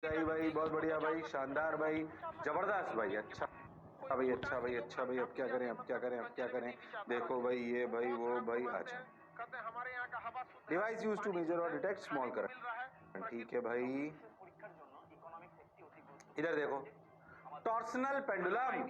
सही भाई, बहुत बढ़िया भाई, शानदार भाई, जबरदस्त भाई, अच्छा भाई, अच्छा भाई, अच्छा भाई। अब क्या करें, अब क्या करें, अब क्या करें? देखो भाई, ये भाई, वो भाई, अच्छा। हमारे यहाँ का हवा शुद्ध है, डिवाइस यूज टू पानी मेजर शुद्ध और है, डिटेक्ट खाने स्मॉल को मिल रहा है। करंट। ठीक है भाई, इधर देखो, टॉर्सनल पेंडुलम।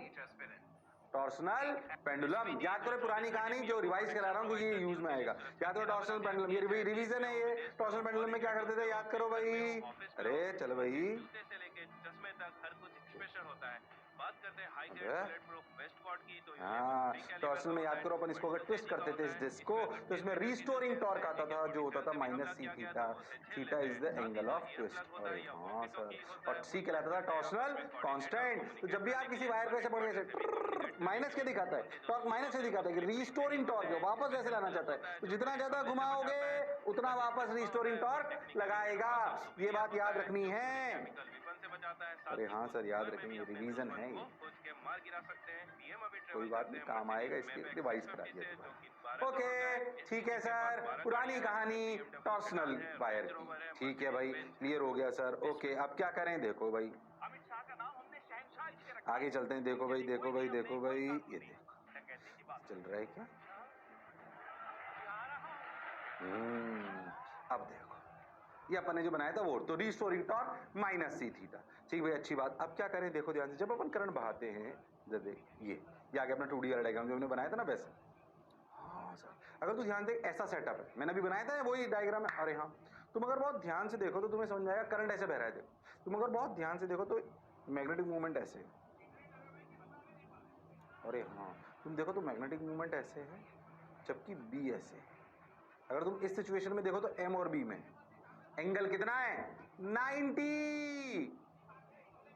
टॉर्सनल पेंडुलम याद करो, पुरानी कहानी जो रिवाइज करा रहा हूँ क्योंकि ये यूज में आएगा। याद करो टॉर्सनल पेंडुलम, ये रिवीजन है। ये टॉर्सनल पेंडुलम में क्या करते थे, याद करो भाई। अरे चलो भाई, जूते से लेके चश्मे तक हर कुछ स्पेशल होता है। बात करते हैं हाई ग्रेड अरे बुलेट प्रूफ वेस्ट कॉर्ड की, तो हाँ, टॉर्सनल में याद करो अपन इसको अगर ट्विस्ट करते थे इस डिस्क को, तो इसमें रीस्टोरिंग टॉर्क आता था जो होता था minus C theta. Theta is the angle of twist. अरे हाँ सर, और सी कहलाता था टॉर्सनल कांस्टेंट। तो जब भी आप किसी वायर को ऐसे पकड़ के माइनस के दिखाता है, टॉर्क माइनस से दिखाता है कि रीस्टोरिंग टॉर्क है, वापस वैसे लाना चाहता है, तो जितना ज्यादा घुमाओगे उतना वापस रीस्टोरिंग टॉर्क लगाएगा। ये बात याद रखनी है। अरे हाँ सर, याद रखेंगे, रिवीजन है ये, कोई बात नहीं, काम आएगा, इसलिए रिवाइज करा दिया दोबारा। ओके ठीक है सर, पुरानी कहानी टॉर्सनल वायर की। ठीक है भाई, क्लियर हो गया सर। ओके, अब क्या करें, देखो भाई, अमित शाह का नाम हमने शहंशाह इसलिए रखा आगे चलते हैं। देखो भाई, देखो भाई, देखो भाई, ये देखो डकैती की बात चल रहा है क्या। आ रहा अब देखो, ये अपन ने जो बनाया था वो तो restoring torque minus C theta. ठीक भाई, अच्छी बात। अब क्या करें, देखो ध्यान से, जब अपन करंट बहाते हैं, जब देख ये आगे अपना 2D वाला डायग्राम जो हमने बनाया था ना वैसे। हाँ सर, अगर तू ध्यान देख, ऐसा सेटअप है, मैंने अभी बनाया था वही डायग्राम है। अरे हाँ, तुम अगर बहुत ध्यान से देखो तो तुम्हें समझ आएगा करंट ऐसे बह रहा है। देखो तुम अगर बहुत ध्यान से देखो तो मैग्नेटिक मूवमेंट ऐसे है। अरे हाँ, तुम देखो तो मैग्नेटिक मूवमेंट ऐसे है, जबकि बी ऐसे है। अगर तुम इस सिचुएशन में देखो तो एम और बी में एंगल कितना है, 90।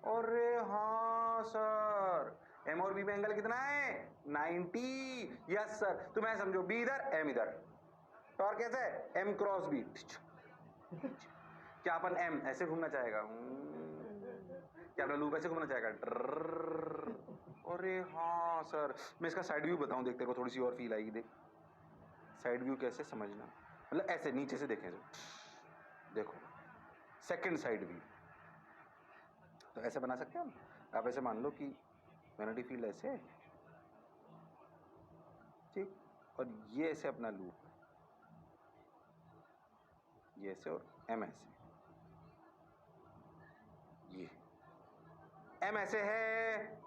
अरे हाँ सर, एम और बी में एंगल कितना है, 90। यस सर, तो मैं समझो बी इधर एम इधर, टॉर्क कैसे है, एम क्रॉस बी। क्या अपन एम ऐसे घूमना चाहेगा, क्या अपना लूप ऐसे घूमना चाहेगा, अरे हाँ सर, मैं इसका साइड व्यू बताऊं, देखते को थोड़ी सी और फील आएगी। देख साइड व्यू कैसे समझना, मतलब ऐसे नीचे से देखें, देखो सेकंड साइड व्यू, तो ऐसे बना सकते हैं हम। आप ऐसे मान लो कि मैग्नेटिक फील्ड ऐसे है, ठीक, और ये ऐसे अपना लूप, ये ऐसे और एम ऐसे, ये एम ऐसे है।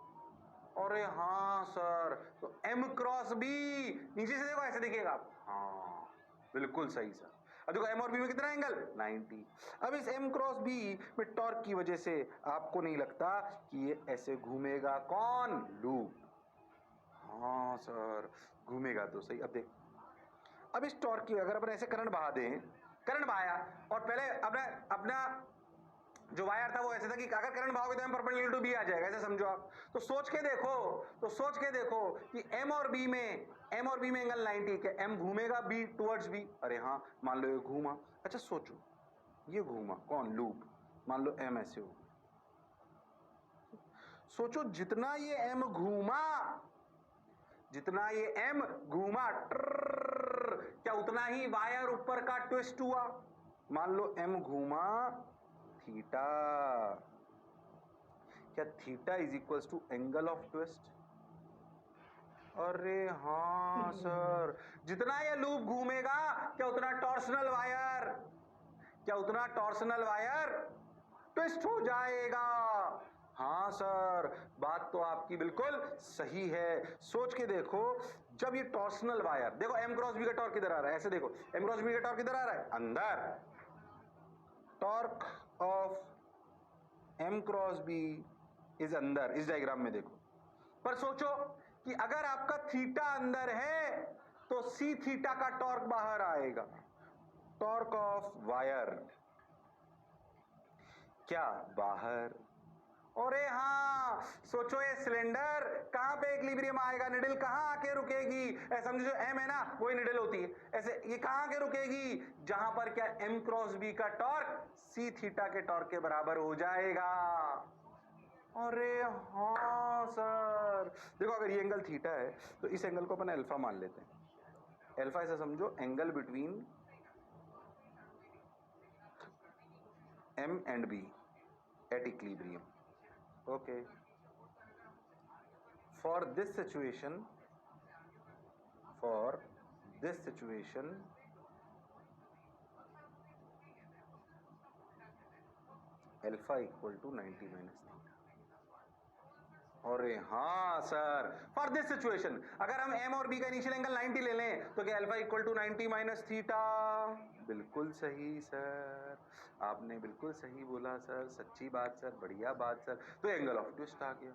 अरे हाँ सर, तो एम क्रॉस बी नीचे से देखो ऐसे दिखेगा। हाँ बिल्कुल सही सर। अब देखो एम और बी में कितना एंगल, 90। अब इस एम क्रॉस बी में टॉर्क की वजह से आपको नहीं लगता कि ये ऐसे घूमेगा, कौन, लूप। हाँ सर, घूमेगा तो सही। अब देख, अब इस टॉर्क की अगर अपन ऐसे करंट बहा दें, करंट बहाया और पहले अपना अपना जो वायर था वो ऐसे था कि अगर करंट बहाओगे तो एम परपेंडिकुलर टू बी आ जाएगा, ऐसे समझो आप। तो सोच के देखो, तो सोच के देखो कि एम और बी में एंगल 90, क्या एम घूमेगा बी टुवर्ड्स बी। अरे हाँ, मान लो ये घूमा। अच्छा सोचो, ये घूमा, कौन, लूप, मान लो एम ऐसे हो। सोचो जितना ये एम घूमा, जितना ये एम घूमा, क्या उतना ही वायर ऊपर का ट्विस्ट हुआ। मान लो एम घूमा थीटा, क्या theta is equals to angle of twist. अरे हाँ सर, जितना ये लूप घूमेगा क्या उतना टॉर्सनल वायर, क्या उतना टॉर्सनल वायर ट्विस्ट हो जाएगा। हाँ सर, बात तो आपकी बिल्कुल सही है। सोच के देखो, जब ये टॉर्सनल वायर, देखो एम क्रॉस बी का टॉर्क किधर आ रहा है, ऐसे देखो एम क्रॉस बी का टॉर्क किधर आ रहा है, अंदर। Torque of M cross B is अंदर, इस डायग्राम में देखो। पर सोचो कि अगर आपका थीटा अंदर है तो सी थीटा का टॉर्क बाहर आएगा। टॉर्क ऑफ वायर क्या बाहर। अरे हाँ, सोचो ये सिलेंडर कहां पे इक्विलिब्रियम आएगा, निडल कहां आके रुकेगी, ऐसा समझो जो एम है ना वही निडल होती है, ऐसे ये कहां आके रुकेगी, जहां पर क्या एम क्रॉस बी का टॉर्क सी थीटा के टॉर्क के बराबर हो जाएगा। अरे हाँ सर, देखो अगर ये एंगल थीटा है तो इस एंगल को अपन अल्फा मान लेते हैं। अल्फा ऐसा समझो angle between M and B, at equilibrium. Okay. For this situation, alpha equal to 90 minus theta. अरे हाँ सर, फॉर दिस सिचुएशन अगर हम m और b का इनिशियल एंगल 90 ले लें तो क्या alpha equal to 90 minus theta? बिल्कुल सही सर, आपने बिल्कुल सही बोला सर, सच्ची बात सर, बढ़िया बात सर। तो एंगल ऑफ ट्विस्ट आ गया।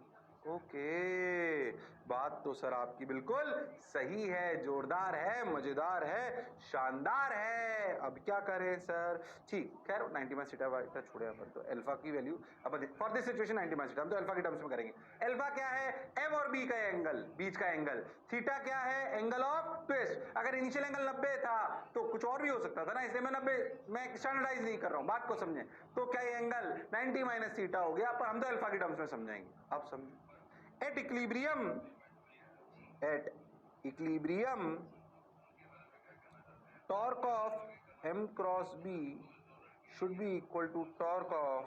ओके, बात तो सर आपकी बिल्कुल सही है, जोरदार है, मजेदार है, शानदार है। अब क्या करें सर? ठीक, खैर 90 माइनस थीटा वाइटा छोड़े अपन, तो अल्फा की value upon for this situation 90 minus theta, हम तो अल्फा के टर्म्स में करेंगे। अल्फा क्या है? m और b का एंगल, बीच का एंगल। थीटा क्या है? Angle of twist. अगर इनिशियल एंगल 90 था तो कुछ और भी हो सकता था ना, इसलिए मैं 90 मैं स्टैंडर्डाइज नहीं कर रहा हूं, बात को समझें। तो क्या ये एंगल 90 माइनस थीटा हो गया, पर हम तो अल्फा के टर्म्स में समझाएंगे। आप समझे? at equilibrium torque of m cross b should be equal to torque of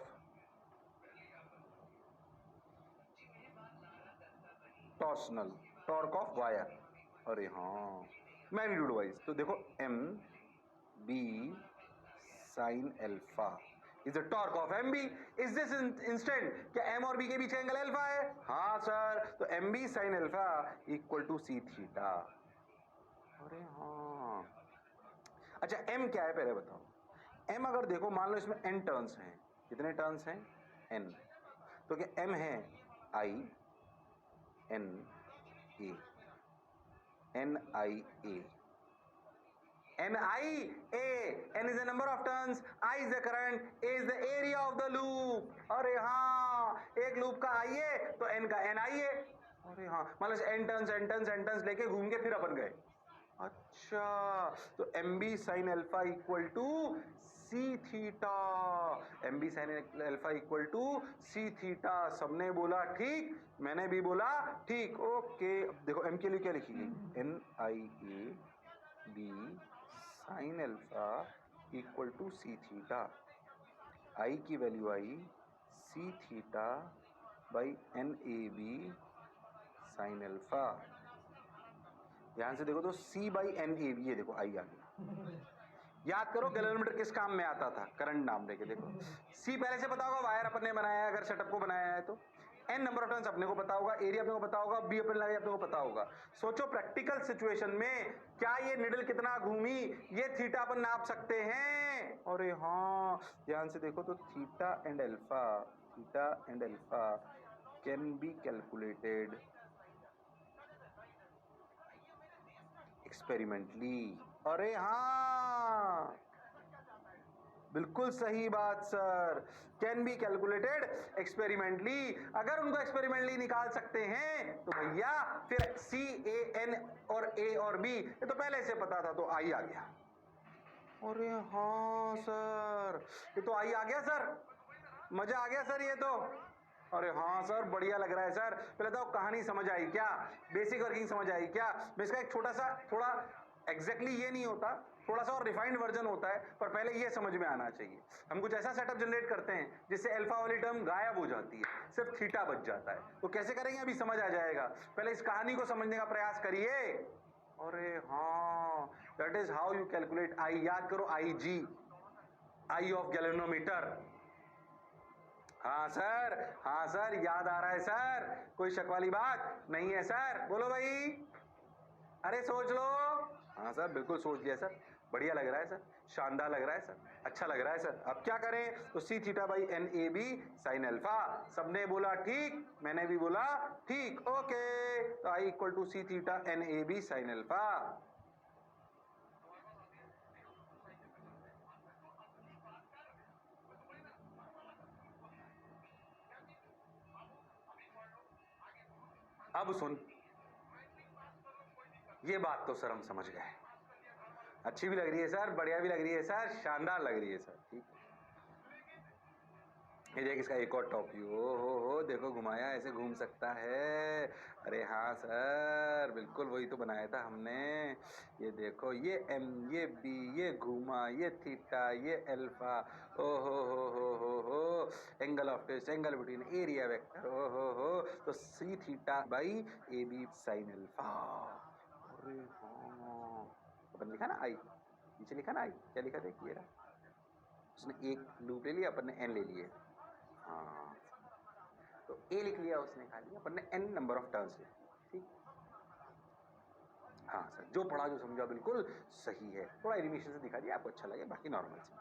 wire. अरे हाँ, मैग्नीट्यूड वाइज तो देखो m b sin alpha is the torque of mb. Is this instant क्या m और b के बीच का एंगल अल्फा है? हाँ सर, तो mb sin alpha equal to c theta. अरे हाँ, अच्छा m क्या है पहले बताओ। m अगर देखो, मान लो इसमें n टर्न्स हैं, कितने टर्न्स हैं? n। तो क्या m है i n a, n i a, n i a, n is the number of turns, I is the current, a is the area of the loop. अरे हाँ, एक loop का i है तो n का n i है। अरे हाँ, मतलब n टर्न्स लेके घूम के फिर अपन गए। अच्छा, तो mb sin alpha equal to c theta, mb sin alpha equal to c theta. सबने बोला ठीक, मैंने भी बोला ठीक। ओके, अब देखो m के लिए क्या लिखी गई? n i a b sin alpha equal to c theta. i की value I c theta by n a b sin alpha. ध्यान से देखो तो c by N A B, ये देखो आई आ गया। याद करो गैलोरीमीटर किस काम में आता था? करंट नाम लेके। देखो c पहले से पता होगा, वायर अपन ने बनाया है, अगर सेटअप को बनाया है तो n नंबर ऑफ टर्न्स अपने को पता होगा, एरिया अपने को पता होगा, b अपन लगाए अपने को पता होगा। सोचो प्रैक्टिकल सिचुएशन में क्या ये निडल कितना घूमी, ये थीटा अपन नाप सकते हैं। अरे हाँ, ध्यान से देखो तो theta and alpha can be calculated experimentally. अरे हाँ, बिल्कुल सही बात sir, can be calculated experimentally. अगर उनको एक्सपेरिमेंटली निकाल सकते हैं तो भैया फिर सी ए एन और ए और बी ये तो पहले से पता था, तो आई आ गया। अरे हाँ सर, ये तो आई आ गया सर, मजा आ गया सर ये तो। अरे हाँ सर, बढ़िया लग रहा है सर। पहले तो कहानी समझ आई क्या? बेसिक वर्किंग समझ आई क्या? मैं इसका एक छोटा सा, थोड़ा एग्जैक्टली ये नहीं होता, थोड़ा सा और रिफाइंड वर्जन होता है, पर पहले ये समझ में आना चाहिए। हम कुछ ऐसा सेटअप जनरेट करते हैं जिससे अल्फा वाली टर्म गायब हो जाती है, सिर्फ थीटा बच जाता है। तो कैसे करेंगे अभी समझ आ जाएगा, पहले इस कहानी को समझने का प्रयास करिए। अरे हाँ, that is how you calculate आई। याद करो आई जी, आई ऑफ गैल्वेनोमीटर। हाँ सर, याद आ रहा है सर, कोई शक वाली बात नहीं है सर। बोलो भाई, अरे सोच लो। हाँ सर, बिल्कुल सोच लिया सर, बढ़िया लग रहा है सर, शानदार लग रहा है सर, अच्छा लग रहा है सर। अब क्या करें? तो C theta by N A B sine alpha. सबने बोला ठीक, मैंने भी बोला ठीक। ओके, तो I equal to C theta N A B sine alpha. अब सुन, ये बात तो सर हम समझ गए, अच्छी भी लग रही है सर, बढ़िया भी लग रही है सर, शानदार लग रही है सर। ठीक, ये देख इसका एक और टॉप व्यू, हो देखो घुमाया, ऐसे घूम सकता है। अरे हाँ सर, बिल्कुल वही तो बनाया था हमने। ये देखो, ये एम, ये बी, ये घूमा, ये थीटा, ये अल्फा। ओ हो, angle of twist, angle between, area vector, ओ हो, तो C theta by A B sine alpha. अरे हाँ, अपन लिखा ना आई, नीचे लिखा ना आई, क्या लिखा देखिए ना, उसने एक लूप ले लिया, अपन ने एन ले लिए। हाँ, तो ए लिख लिया उसने खाली, अपन ने एन नंबर ऑफ टर्न्स ले, ठीक। हाँ सर, जो पढ़ा जो समझा बिल्कुल सही है, थोड़ा एनिमेशन से दिखा दिया, आपको अच्छा लगे, बाकी नॉर्मल से।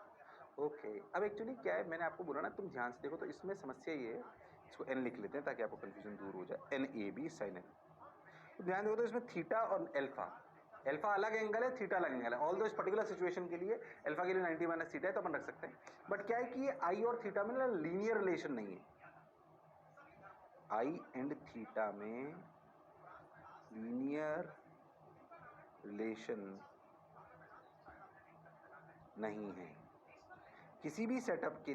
ओके, अब एक्चुअली क्या है, मैंने आपको बोला ना, तुम ध्यान से देखो, तो इसमें समस्या ये है, इसको एन लिख लेते हैं ताकि आपको कंफ्यूजन दूर हो जाए, N A B sine N. तो ध्यान देखो, तो इसमें थीटा और एल्फा, एल्फा अलग एंगल है, थीटा अलग एंगल है। ऑल दो इस पर्टिकुलर सिचुएशन के लिए एल्फा के लिए 90 माइनस थीटा है, तो अपन रख सकते हैं। बट क्या है कि ये आई और थीटा में ना लीनियर रिलेशन नहीं है, आई एंड थीटा में लीनियर रिलेशन नहीं है। किसी भी सेटअप के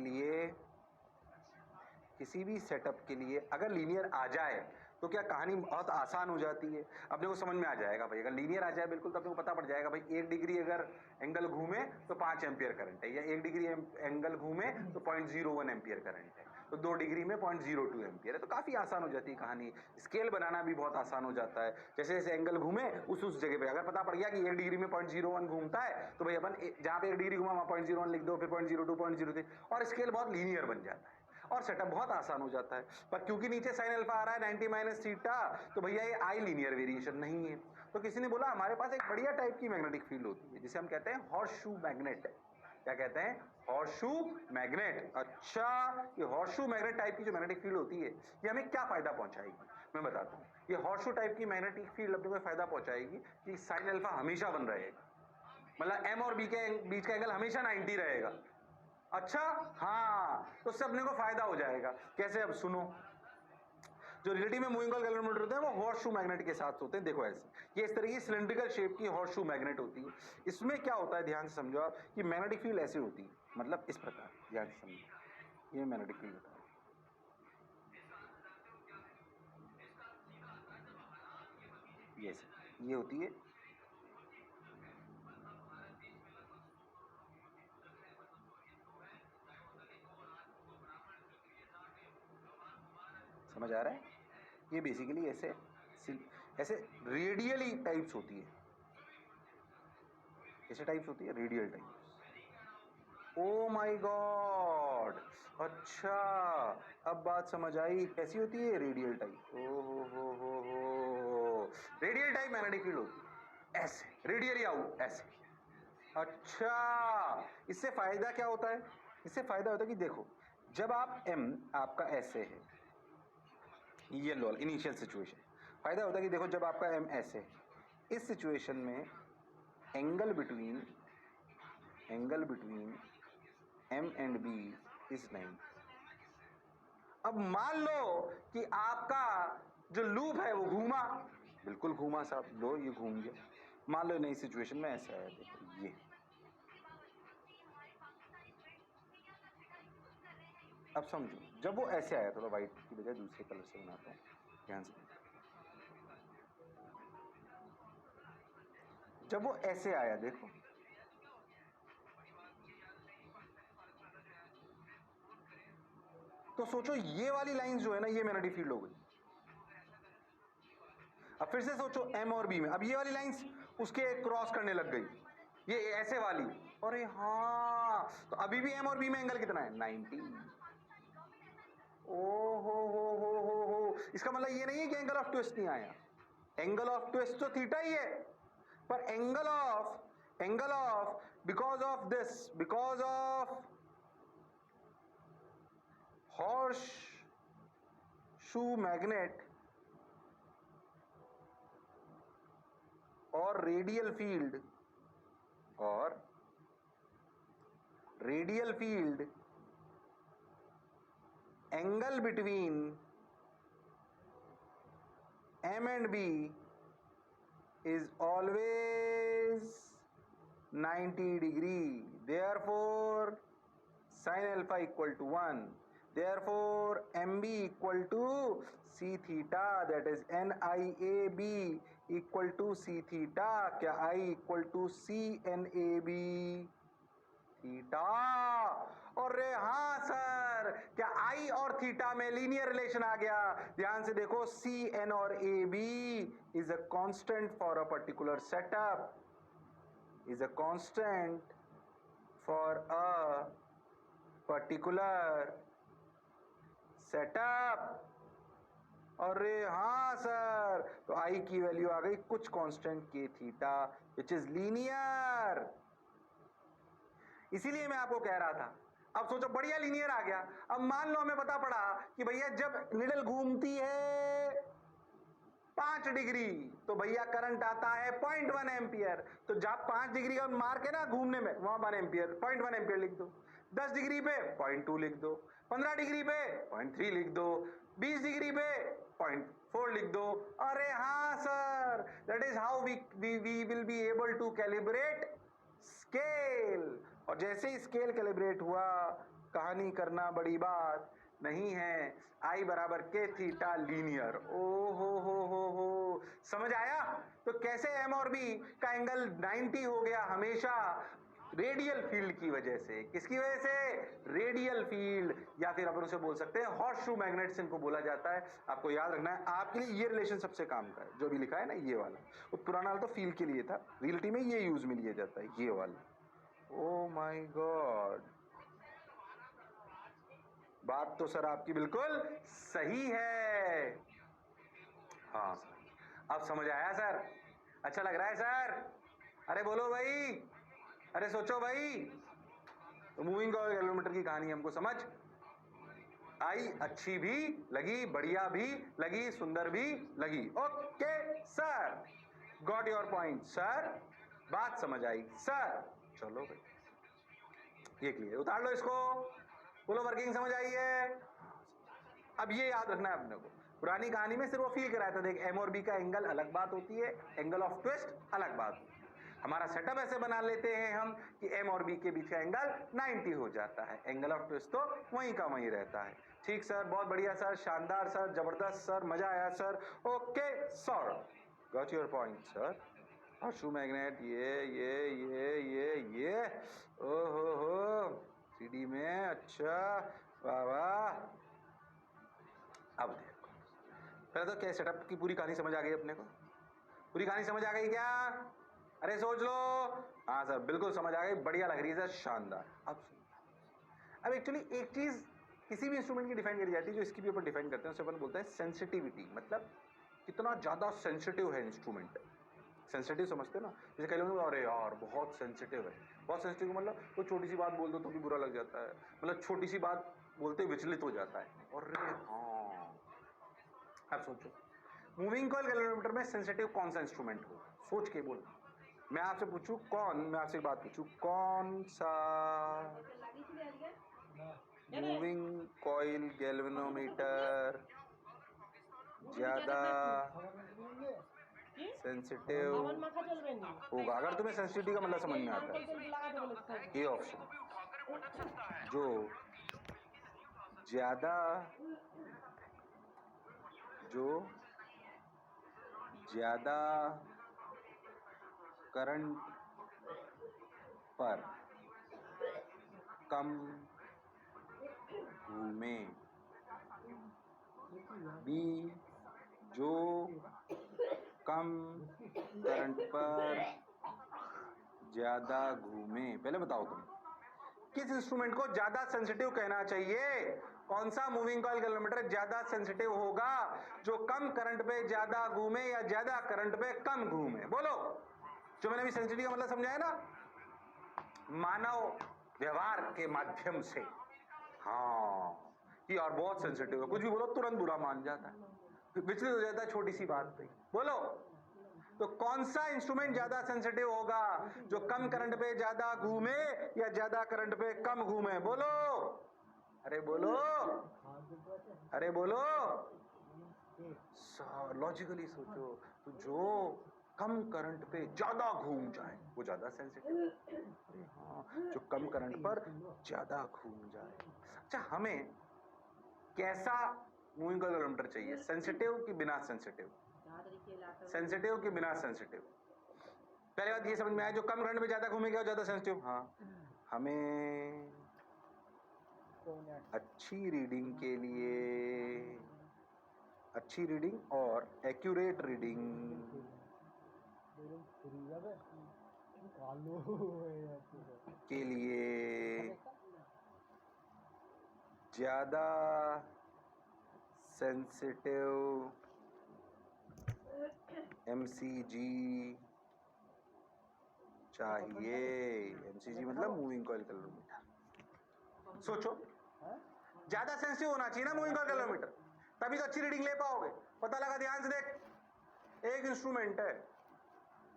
लिए अगर लीनियर आ जाए तो क्या कहानी बहुत आसान हो जाती है, अपने को समझ में आ जाएगा भाई। अगर लीनियर आ जाए बिल्कुल, तो अपने को पता पड़ जाएगा भाई, 1 डिग्री अगर एंगल घूमे तो 5 एम्पियर करंट है, या 1 डिग्री एंगल घूमे तो 0.01 एम्पियर करंट है, तो 2 डिग्री में 0.02 एम्पियर है। तो काफी आसान हो जाती है कहानी, स्केल बनाना भी बहुत आसान हो जाता है। जैसे जैसे एंगल घूमे उस जगह पे अगर पता पड़ गया कि 1 डिग्री में 0.01 घूमता है, तो भाई अपन जहां पे 1 डिग्री घूमा वहां 0.01 लिख दो, फिर 0.02, 0.03, और स्केल बहुत लीनियर बन जाता है और सेटअप बहुत आसान हो जाता है। पर क्योंकि नीचे साइन अल्फा आ रहा है 90 माइनस थीटा, तो भैया ये आई लीनियर वेरिएशन नहीं है। तो किसी ने बोला हमारे पास एक बढ़िया टाइप की मैग्नेटिक फील्ड होती है जिसे हम कहते हैं हॉर्सशू मैग्नेट। क्या कहते हैं? Horseshoe magnet. अच्छा, ये हॉर्सशू मैग्नेट टाइप की जो मैग्नेटिक फील्ड होती है, ये हमें क्या फायदा पहुंचाएगी, मैं बताता हूँ। ये हॉर्सशू टाइप की मैग्नेटिक फील्ड अपने को फायदा पहुंचाएगी कि साइन अल्फा हमेशा बन रहेगा, मतलब एम और बी के बीच का एंगल हमेशा 90 रहेगा। अच्छा, हाँ, तो उससे अपने को फायदा हो जाएगा। कैसे? अब सुनो, जो रिलेटिव में मूविंग कॉइल गैल्वेनोमीटर होते हैं वो हॉर्सशू मैग्नेट के साथ होते हैं। देखो ऐसे, ये इस तरह की सिलिंड्रिकल शेप की हॉर्सशू मैग्नेट होती है। इसमें क्या होता है, ध्यान से समझो आप, कि मैग्नेटिक फील्ड ऐसी होती है, मतलब इस प्रकार, ध्यान से समझो, ये मैग्नेटिक फील्ड होता है, ये होती है, समझ आ रहा है? ये बेसिकली ऐसे ऐसे रेडियली टाइप्स होती है, ऐसे टाइप्स होती है, radial types. Oh my God, अच्छा, अब बात समझ आई, कैसी होती है? Radial type. ओ हो, रेडियल टाइप मैग्नेटिक फील्ड होती है, ऐसे रेडियली आउट, ऐसे। अच्छा, इससे फायदा क्या होता है? इससे फायदा होता है कि देखो, जब आप एम आपका ऐसे है, ये लो इनिशियल सिचुएशन, फायदा होता है कि देखो जब आपका एम ऐसे है, इस सिचुएशन में angle between M and B is 90। अब मान लो कि आपका जो लूप है वो घूमा, बिल्कुल घूमा साहब, लो ये घूम गया। मान लो नई सिचुएशन में ऐसे आया, देखो ये, अब समझो, जब वो ऐसे आया, थोड़ा व्हाइट की बजाय दूसरे कलर से बनाता हूँ, ध्यान से। जब वो ऐसे आया, देखो, तो सोचो ये वाली लाइंस जो है ना, ये मैग्नेटिक फील्ड हो गई। अब फिर से सोचो एम और बी में, अब ये वाली लाइंस उसके क्रॉस करने लग गई, ये ऐसे वाली। अरे हाँ, तो अभी भी एम और बी में एंगल कितना है? 90। ओ हो, इसका मतलब ये नहीं है कि एंगल ऑफ ट्विस्ट नहीं आया, एंगल ऑफ ट्विस्ट तो थीटा ही है, पर angle of because of this, because of horseshoe magnet और radial field angle between M and B is always 90 degree. Therefore, sin alpha equal to 1. Therefore, MB equal to C theta, that is NIAB equal to C theta. क्या I equal to C NAB theta? अरे हाँ sir, क्या I और theta में linear relation आ गया? ध्यान से देखो, CN और AB is a constant for a particular setup, is a constant for a particular setup. अरे हाँ सर, तो I की वैल्यू आ गई कुछ constant K theta which is linear. इसीलिए मैं आपको कह रहा था, अब सोचो बढ़िया लीनियर आ गया. अब मान लो हमें पता पड़ा कि भैया जब निडल घूमती है 5 डिग्री तो भैया करंट आता है 0.1 एम्पियर. तो जब 5 डिग्री का मार्क है ना घूमने में, वहां 1 एम्पियर, 0.1 एम्पियर लिख दो. 10 डिग्री पे 0.2 लिख दो. 15 डिग्री पे 0.3 लिख दो. 20 डिग्री पे 0.4 लिख दो. अरे हाँ sir, that is how we will be able to calibrate scale. और जैसे ही स्केल कैलिब्रेट हुआ, कहानी करना बड़ी बात नहीं है. I बराबर K थीटा लीनियर. ओ हो, समझ आया? तो कैसे M और B का एंगल 90 हो गया हमेशा? रेडियल फील्ड की वजह से. किसकी वजह से? रेडियल फील्ड, या फिर अपन उसे बोल सकते हैं हॉर्स शू मैग्नेट्स इनको बोला जाता है. आपको याद रखना है, आपके लिए ये रिलेशन सबसे काम का है. जो भी लिखा है ना ये वाला, वो पुराना वाला तो फील्ड के लिए था, रियलिटी में ये यूज में लिया जाता है, ये वाला. ओ माय गॉड, बात तो सर आपकी बिल्कुल सही है. हाँ सर, अब समझ आया सर? अच्छा लग रहा है सर? अरे बोलो भाई, अरे सोचो भाई. तो मूविंग कॉइल गैल्वेनोमीटर की कहानी हमको समझ आई, अच्छी भी लगी, बढ़िया भी लगी, सुंदर भी लगी. Okay sir, got your point sir, बात समझ आई सर. चलो भाई, ये क्लियर, उतार लो इसको. बोलो वर्किंग समझ आई है? अब ये याद रखना है अपने को, पुरानी कहानी में सिर्फ वो फील कराया था. देख, M और B का एंगल अलग बात होती है, एंगल ऑफ ट्विस्ट अलग बात होती है. हमारा सेटअप ऐसे बना लेते हैं हम कि M और B के बीच का एंगल 90 हो जाता है, एंगल ऑफ ट्विस्ट तो वहीं का वहीं रहता है. ठीक सर, बहुत बढ़िया सर, शानदार सर, जबरदस्त सर, मजा आया sir. Okay sir, got your point sir. Shoe magnet, ये ओहो सीडी में, अच्छा वाह वाह. अब देखो, पहले तो क्या सेटअप की पूरी कहानी समझ आ गई अपने को? पूरी कहानी समझ आ गई क्या? अरे सोच लो. हाँ सर, बिल्कुल समझ आ गई, बढ़िया लग रही है सर, शानदार. अब एक्चुअली एक चीज किसी भी इंस्ट्रूमेंट की डिफाइन करी जाती है, जो इसकी भी अपन डिफाइन करते हैं, उसे अपन बोलते हैं सेंसिटिविटी. मतलब कितना ज्यादा सेंसिटिव है इंस्ट्रूमेंट. सेंसिटिव समझते ना? जैसे कई लोग, अरे यार बहुत सेंसिटिव है. बहुत सेंसिटिव मतलब कोई छोटी सी बात बोल दो तो भी बुरा लग जाता है, मतलब छोटी सी बात बोलते विचलित हो जाता है. अरे हाँ, अब सोचो, मूविंग कॉइल गैल्वेनोमीटर में सेंसिटिव कौन सा इंस्ट्रूमेंट हो? सोच के बोल. मैं आपसे पूछूं मैं आपसे एक बात पूछूं, कौन सा मूविंग कॉइल गैल्वेनोमीटर ज्यादा सेंसिटिव होगा? अगर तुम्हें सेंसिटिविटी का मतलब समझ में आता है, ये ऑप्शन, जो ज्यादा करंट पर कम घूमे. बी, जो कम करंट पर ज्यादा घूमे. पहले बताओ तुम, किस इंस्ट्रूमेंट को ज्यादा सेंसिटिव कहना चाहिए? कौन सा मूविंग कॉइल गैल्वेनोमीटर ज्यादा सेंसिटिव होगा? जो कम करंट पे ज्यादा घूमे या ज्यादा करंट पे कम घूमे? बोलो. जो मैंने अभी सेंसिटिव का मतलब समझाया ना, मानव व्यवहार के माध्यम से. हाँ, ये और बहुत सेंसिटिव है, कुछ भी बोलो तुरंत बुरा मान जाता है, विचलित हो जाता है छोटी सी बात पे. बोलो, तो कौन सा इंस्ट्रूमेंट ज्यादा सेंसिटिव होगा? जो कम करंट पे ज्यादा घूमे या ज्यादा करंट पे कम घूमे? बोलो, अरे बोलो, अरे बोलो. लॉजिकली सोचो, तो जो कम करंट पे ज्यादा घूम जाए वो ज्यादा सेंसिटिव. हाँ, जो कम करंट पर ज्यादा घूम जाए. अच्छा, हमें कैसा मूविंग कॉइल कैलोमीटर चाहिए, सेंसिटिव कि बिना सेंसिटिव, सेंसिटिव कि बिना सेंसिटिव। पहले बात ये समझ में आया, जो कम करंट में ज्यादा घूमेगा वो ज्यादा सेंसिटिव। हाँ, हमें अच्छी रीडिंग के लिए, अच्छी रीडिंग और एक्यूरेट रीडिंग के लिए ज्यादा सेंसिटिव एमसीजी चाहिए। एमसीजी मतलब मूविंग कॉइल कैलोमीटर। सोचो, ज्यादा सेंसिटिव होना चाहिए ना मूविंग कॉइल कैलोमीटर, तभी तो अच्छी रीडिंग ले पाओगे। पता लगा, ध्यान से देख, एक इंस्ट्रूमेंट है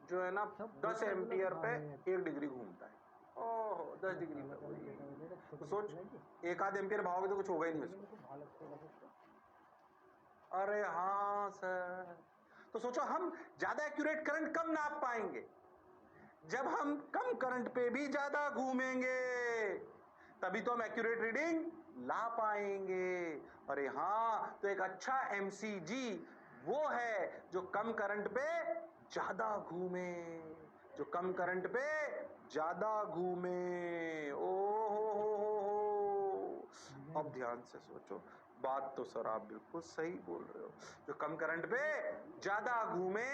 जो है ना 10 एम्पियर पे 1 डिग्री घूमता है। ओहो, 10 डिग्री पे, तो सोच 1 आध एम्पियर भागोगे तो कुछ होगा ही नहीं उसको। अरे हाँ सर, तो सोचो हम ज्यादा एक्यूरेट करंट कब नाप पाएंगे, जब हम कम करंट पे भी ज्यादा घूमेंगे, तभी तो हम एक्यूरेट रीडिंग ला पाएंगे। अरे हाँ, तो एक अच्छा एमसीजी वो है जो कम करंट पे ज्यादा घूमे, जो कम करंट पे ज्यादा घूमे। ओ हो। अब ध्यान से सोचो, बात तो सर आप बिल्कुल सही बोल रहे हो, जो कम करंट पे ज्यादा घूमे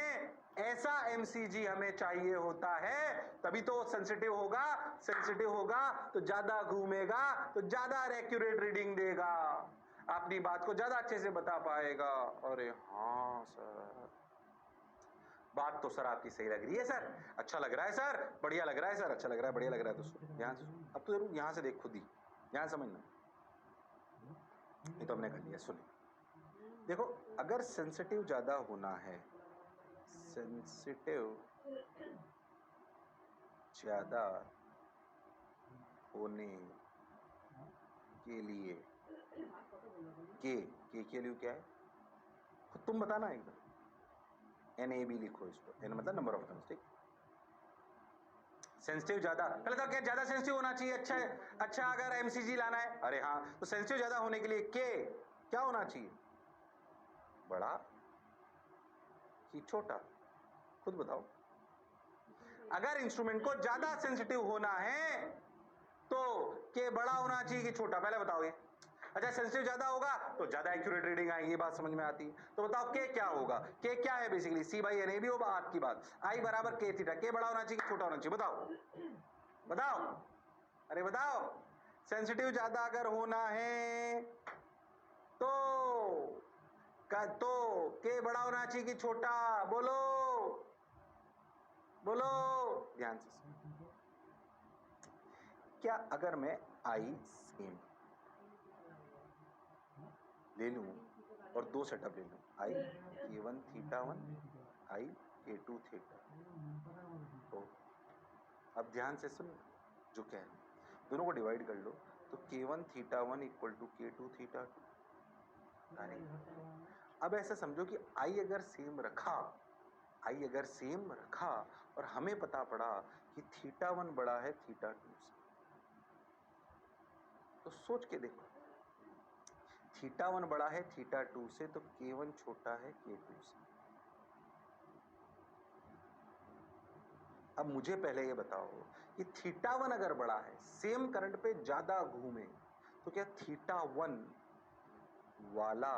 ऐसा एमसीजी हमें चाहिए होता है, तभी तो सेंसिटिव होगा, सेंसिटिव होगा तो ज्यादा घूमेगा, तो ज्यादा एक्यूरेट रीडिंग देगा, अपनी बात को ज्यादा अच्छे से बता पाएगा। अरे हाँ सर, बात तो सर आपकी सही लग रही है सर, अच्छा लग रहा है सर, बढ़िया लग रहा है सर, अच्छा लग रहा है, बढ़िया लग रहा है। तो ध्यान से, अब तो जरूर यहां से देख खुद ही, ध्यान समझना, ये तो हमने कर लिया। सुन, देखो, अगर सेंसिटिव ज्यादा होना है, सेंसिटिव ज्यादा होने के लिए के लिए क्या है, खुद तुम बताना एकदम। NAB लिखो इसको, N मतलब नंबर ऑफ टर्न्स, ठीक। सेंसिटिव ज्यादा, पहले तो क्या ज्यादा सेंसिटिव होना चाहिए, अच्छा है, अच्छा अगर एमसीजी लाना है, अरे हाँ, तो सेंसिटिव ज्यादा होने के लिए के क्या होना चाहिए, बड़ा कि छोटा, खुद बताओ। अगर इंस्ट्रूमेंट को ज्यादा सेंसिटिव होना है तो के बड़ा होना चाहिए कि छोटा, पहले बताओ ये। अच्छा, सेंसिटिव ज्यादा होगा तो ज्यादा एक्यूरेट रीडिंग आएगी, ये बात समझ में आती है। तो बताओ के क्या होगा, के क्या है basically, C by N A भी होगा आपकी बात, आई बराबर के थीटा, के बड़ा होना चाहिए कि छोटा होना चाहिए, बताओ बताओ, अरे बताओ। सेंसिटिव ज्यादा अगर होना है तो के बड़ा होना चाहिए कि छोटा, बोलो बोलो, ध्यान से। क्या अगर मैं आई सेम ले लूं और 2 सेटअप ले लूं, आई K1 थीटा 1, आई K2 थीटा, तो अब ध्यान से सुन जो कह रहे, दोनों को डिवाइड कर लो, तो K1 theta 1 equal to K2 theta 2। अब ऐसा समझो कि आई अगर सेम रखा, आई अगर सेम रखा और हमें पता पड़ा कि थीटा 1 बड़ा है थीटा 2 से, तो सोच के देखो, थीटा 1 बड़ा है थीटा 2 से, तो K1 छोटा है K2 से। अब मुझे पहले ये बताओ कि थीटा 1 अगर बड़ा है, सेम करंट पे ज्यादा घूमे, तो क्या थीटा 1 वाला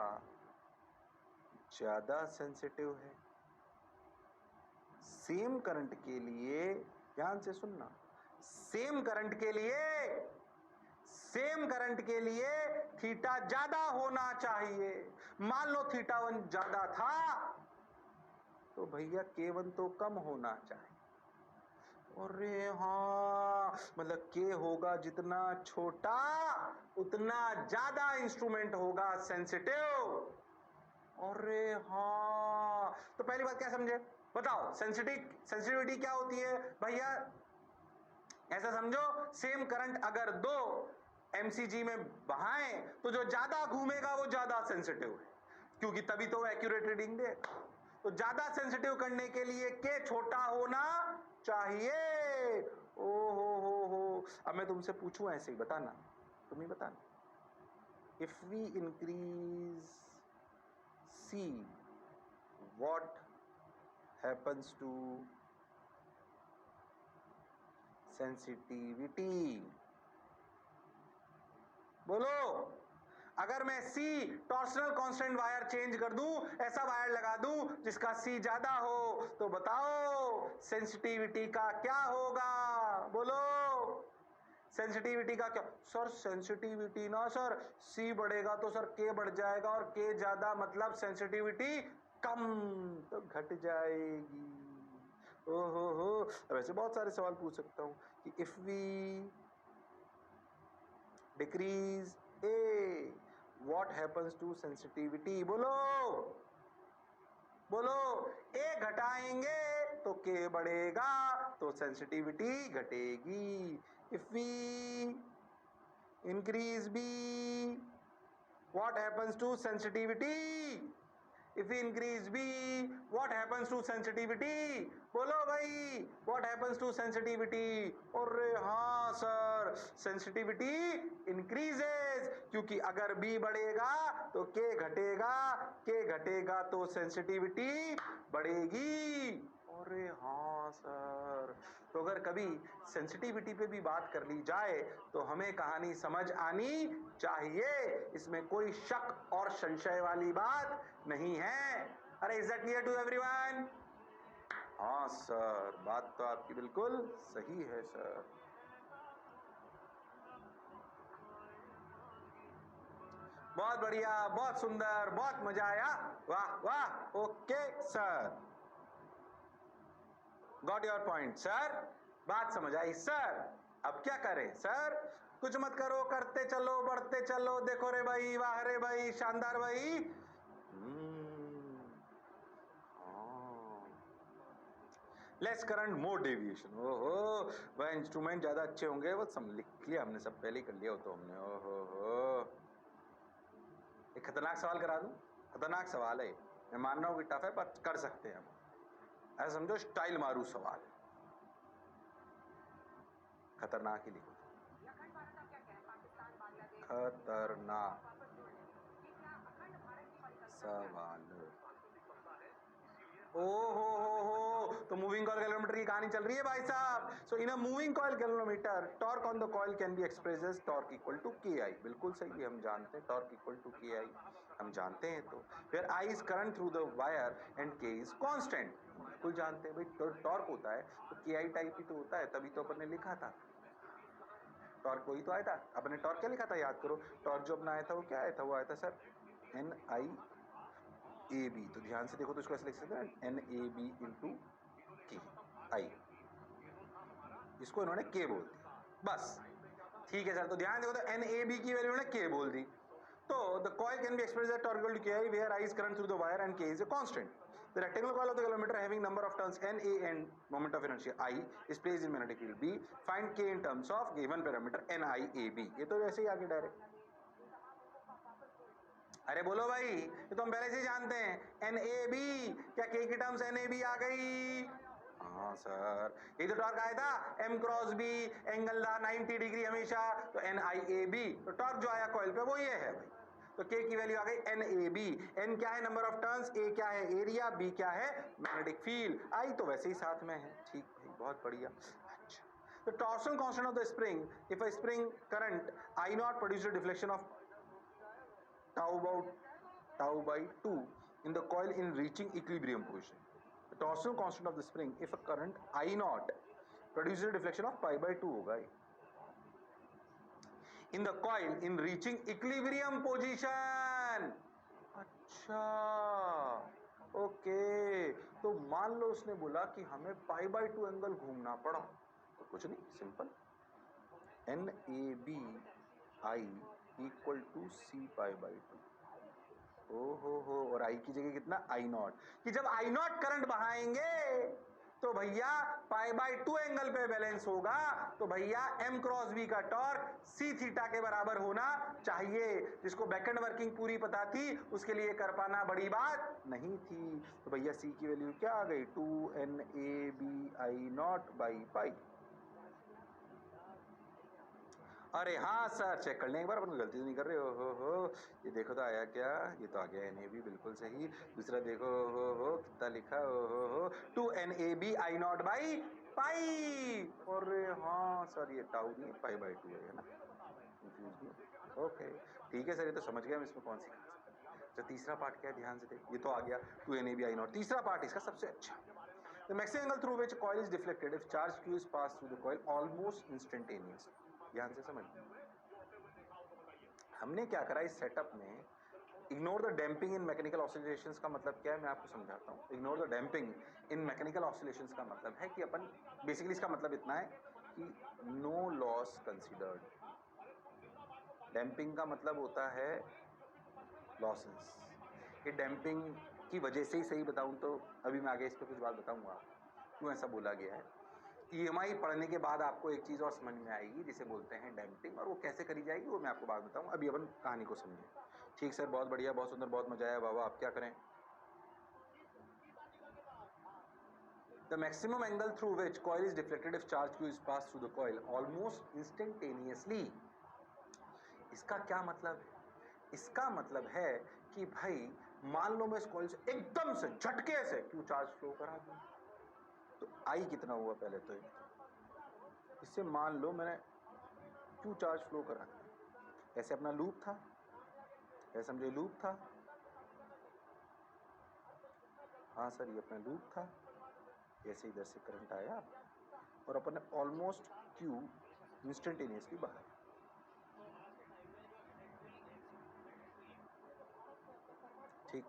ज्यादा सेंसिटिव है? सेम करंट के लिए, ध्यान से सुनना, सेम करंट के लिए थीटा ज्यादा होना चाहिए। मान लो थीटा 1 ज्यादा था तो भैया K1 तो कम होना चाहिए। अरे हाँ, मतलब के होगा जितना छोटा उतना ज्यादा इंस्ट्रूमेंट होगा सेंसिटिव। अरे हाँ, तो पहली बात क्या समझे, बताओ, सेंसिटिविटी क्या होती है भैया, ऐसा समझो, सेम करंट अगर 2 एमसीजी में बहाएं तो जो ज्यादा घूमेगा वो ज्यादा सेंसिटिव है, क्योंकि तभी तो एक्यूरेट रीडिंग दे। तो ज्यादा सेंसिटिव करने के लिए के छोटा होना चाहिए। ओ हो। अब मैं तुमसे पूछूं ऐसे ही, बताना, तुम ही बताना, if we increase C, what happens to sensitivity? बोलो, अगर मैं C torsional constant wire change कर दूं, ऐसा वायर लगा दूं जिसका C ज्यादा हो, तो बताओ सेंसिटिविटी का क्या होगा? बोलो, सेंसिटिविटी का क्या? सर सेंसिटिविटी ना सर, C बढ़ेगा तो सर K बढ़ जाएगा, और K ज्यादा मतलब सेंसिटिविटी कम, तो घट जाएगी। ओहो हो, वैसे बहुत सारे सवाल पूछ सकता हूं कि if we decrease A, what happens to sensitivity? बोलो बोलो, A घटाएंगे तो K बढ़ेगा, तो सेंसिटिविटी घटेगी। If we increase B, what happens to sensitivity? If we increase B, what happens to sensitivity? बोलो भाई, what happens to sensitivity? अरे हाँ सर, sensitivity increases, क्योंकि अगर B बढ़ेगा तो K घटेगा, K घटेगा तो sensitivity बढ़ेगी। अरे हाँ सर, तो अगर कभी सेंसिटिविटी पे भी बात कर ली जाए तो हमें कहानी समझ आनी चाहिए, इसमें कोई शक और संशय वाली बात नहीं है। अरे is that clear to everyone? हाँ सर, बात तो आपकी बिल्कुल सही है सर। बहुत बढ़िया, बहुत सुंदर, बहुत मजा आया, वाह वाह, okay sir, got your point sir, बात समझ आई सर। अब क्या करें सर? कुछ मत करो, करते चलो, बढ़ते चलो, देखो रे भाई, वाह रे भाई, शानदार भाई। लेस करंट मोर डेविएशन, ओहो, वह इंस्ट्रूमेंट ज्यादा अच्छे होंगे, वो सब लिख लिया हमने, सब पहले ही कर लिया हो तो हमने। ओहो हो, एक खतरनाक सवाल करा दूं? खतरनाक सवाल है, मैं मान रहा हूं कि टफ है पर कर सकते हैं हम। ऐसा समझो स्टाइल मारू सवाल, खतरनाक ही लिखो, खतरनाक सवाल। ओ तो मूविंग कॉइल कैलोमीटर की कहानी चल रही है भाई साहब। So in a moving coil calorimeter, torque on the coil can be expressed as torque equal to K I. बिल्कुल सही है, हम जानते हैं टॉर्क इक्वल टू के आई, हम जानते हैं। तो where I is current through the wire and K is constant, बिल्कुल जानते हैं भाई। टॉर्क होता है तो के आई टाइप ही तो होता है, तभी तो अपन ने लिखा था टॉर्क, वही तो आया था। अपने टॉर्क क्या लिखा था, याद करो, टॉर्क जो अपना आया था वो क्या आया था? वो आया था sir N I A B. तो ध्यान से देखो तो इसको ऐसे लिख सकते हैं, एन ए बी इंटू के आई, इसको इन्होंने के बोल दिया, बस ठीक है सर। तो ध्यान देखो, तो एन ए बी की वैल्यू इन्होंने के बोल दी। तो the coil can be expressed as torque equal to K I where I is current through the wire and K is a constant. The rectangular coil of the kilometer having number of turns n, a and moment of inertia I is placed in magnetic field B. Find k in terms of given parameter n I a b. ये तो वैसे ही आगे direct. अरे बोलो भाई, ये तो हम पहले से ही जानते हैं, एन ए बी, क्या के की टर्म्स एन ए बी आ गई? हाँ सर, ये तो टॉर्क आया था एम क्रॉस बी, एंगल था 90 डिग्री हमेशा, तो एन आई ए बी, तो टॉर्क जो आया कॉइल पे वो ये है भाई। तो के की वैल्यू आ गई एन ए बी। एन क्या है? नंबर ऑफ टर्न्स, ए क्या है? एरिया, बी क्या है? मैग्नेटिक फील्ड, आई तो वैसे ही साथ में है। ठीक भाई, बहुत बढ़िया। अच्छा, the torsional constant of the spring, if a spring current I naught produces a deflection of tau by 2 in the coil in reaching equilibrium position. The torsional constant of the spring, if a current I naught produces a deflection of pi by 2 होगा in the coil in reaching equilibrium position. अच्छा, okay, तो मान लो उसने बोला कि हमें pi by 2 angle घूमना पड़ा, तो कुछ नहीं, simple, N A B I equal to C pi by 2। हो, और आई की जगह कितना? आई नॉट, कि जब आई नॉट करंट बहाएंगे तो भैया पाई बाय 2 एंगल पे बैलेंस होगा, तो भैया एम क्रॉस बी का टॉर्क सी थीटा के बराबर होना चाहिए। जिसको बैकएंड वर्किंग पूरी पता थी उसके लिए कर पाना बड़ी बात नहीं थी। तो भैया सी की वैल्यू क्या आ गई? 2 N A B I nought by pi. अरे हाँ सर, चेक कर लें एक बार, अपन गलती तो नहीं कर रहे हो। ये देखो तो आया क्या, ये तो आ गया एन ए बी, बिल्कुल सही। दूसरा देखो, हो कितना लिखा, हो 2 NAB I not by pi. अरे हाँ सर, ये टाउ नहीं पाई बाई 2 है ना, कंफ्यूज नहीं। ओके ठीक है सर, ये तो समझ गया हम इसमें कौन सी। तो तीसरा पार्ट क्या है, ध्यान से देखो, ये तो आ गया 2 NAB I नॉट। तीसरा पार्ट इसका सबसे अच्छा। The maximum angle through which coil is deflected if charge q is passed through the coil almost instantaneously. ध्यान से समझ। हमने क्या करा इस सेटअप में, ignore the damping in mechanical oscillations का मतलब क्या है मैं आपको समझाता हूँ। Ignore the damping in mechanical oscillations का मतलब है कि अपन बेसिकली, इसका मतलब इतना है कि नो लॉस कंसीडर्ड। डैम्पिंग का मतलब होता है लॉसेस। ये डैम्पिंग की वजह से ही, सही बताऊं तो अभी मैं आगे इस पर कुछ बात बताऊंगा क्यों ऐसा बोला गया है। EMI पढ़ने के बाद आपको एक चीज़ और समझ में आएगी जिसे बोलते हैं डैम्पिंग, और वो कैसे करी जाएगी वो मैं आपको बाद बताऊं। अभी अपन कहानी को समझें। ठीक सर, बहुत बढ़िया, बहुत सुंदर, बहुत मजा आया बाबा। आप क्या करें। The maximum angle through which coil is deflected if charge q is passed through the coil almost instantaneously. इसका क्या मतलब है? इसका मतलब है कि भाई मान लो मैं इस कॉइल से एकदम से झटके से क्यू चार्ज फ्लो करा दूं, तो आई कितना हुआ पहले तो इससे मान लो मैंने क्यू चार्ज फ्लो करा दिया। ऐसे अपना लूप था, ऐसे समझे लूप था। हाँ सर, ये अपना लूप था। ऐसे इधर से करंट आया और अपन ने ऑलमोस्ट क्यू इंस्टेंटेनियसली बाहर। ठीक,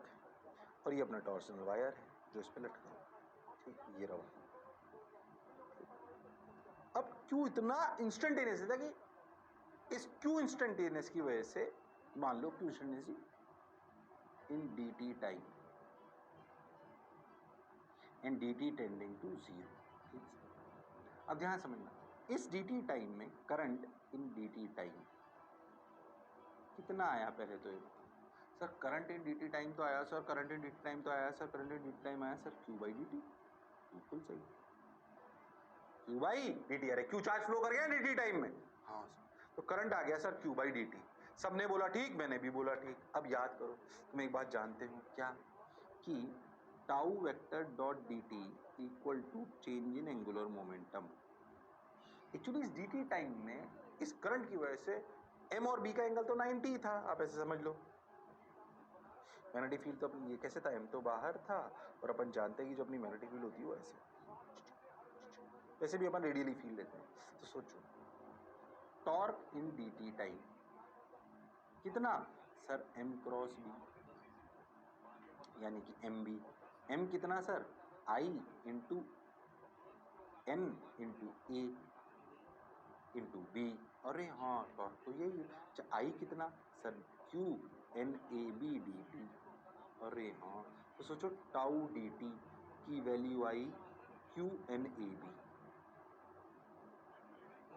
और ये अपना टॉर्शनल वायर है जो इस पे लटका हुआ। ठीक, ये रहा। अब क्यू इतना इंस्टेंटेनियस था कि इस क्यू इंस्टेंटेनियस की वजह से मान लो Q instantaneous in dt time and dt tending to 0। अब ध्यान समझना, इस dt टाइम में करंट इन dt टाइम कितना आया पहले तो ये बताओ sir. Current in dt time तो आया sir, current in dt time तो आया sir, current in dt time आया सर q बाई dt। बिल्कुल सही, q बाई dt। अरे q चार्ज फ्लो कर गया dt टाइम में। हाँ सर, तो करंट आ गया सर q बाई dt। सबने बोला ठीक, मैंने भी बोला ठीक। अब याद करो, तुम एक बात जानते हो क्या, कि tau vector dot dt equal to change in angular momentum. Actually इस dt टाइम में इस करंट की वजह से m और b का एंगल तो 90 था, आप ऐसे समझ लो। मैग्नेटिक फील्ड तो अपनी ये कैसे था, m तो बाहर था, और अपन जानते हैं कि जो अपनी मैग्नेटिक फील्ड होती है वो ऐसे, वैसे भी अपन रेडियली फील्ड लेते हैं। तो सोचो टॉर्क इन dt टाइम कितना सर, m क्रॉस b, यानी कि mb। m कितना sir, i into n into a into B. अरे हाँ टॉर्क तो यही है। आई कितना sir, Q N A B D T. अरे हाँ, तो सोचो टाउ डी टी की value I Q N A B.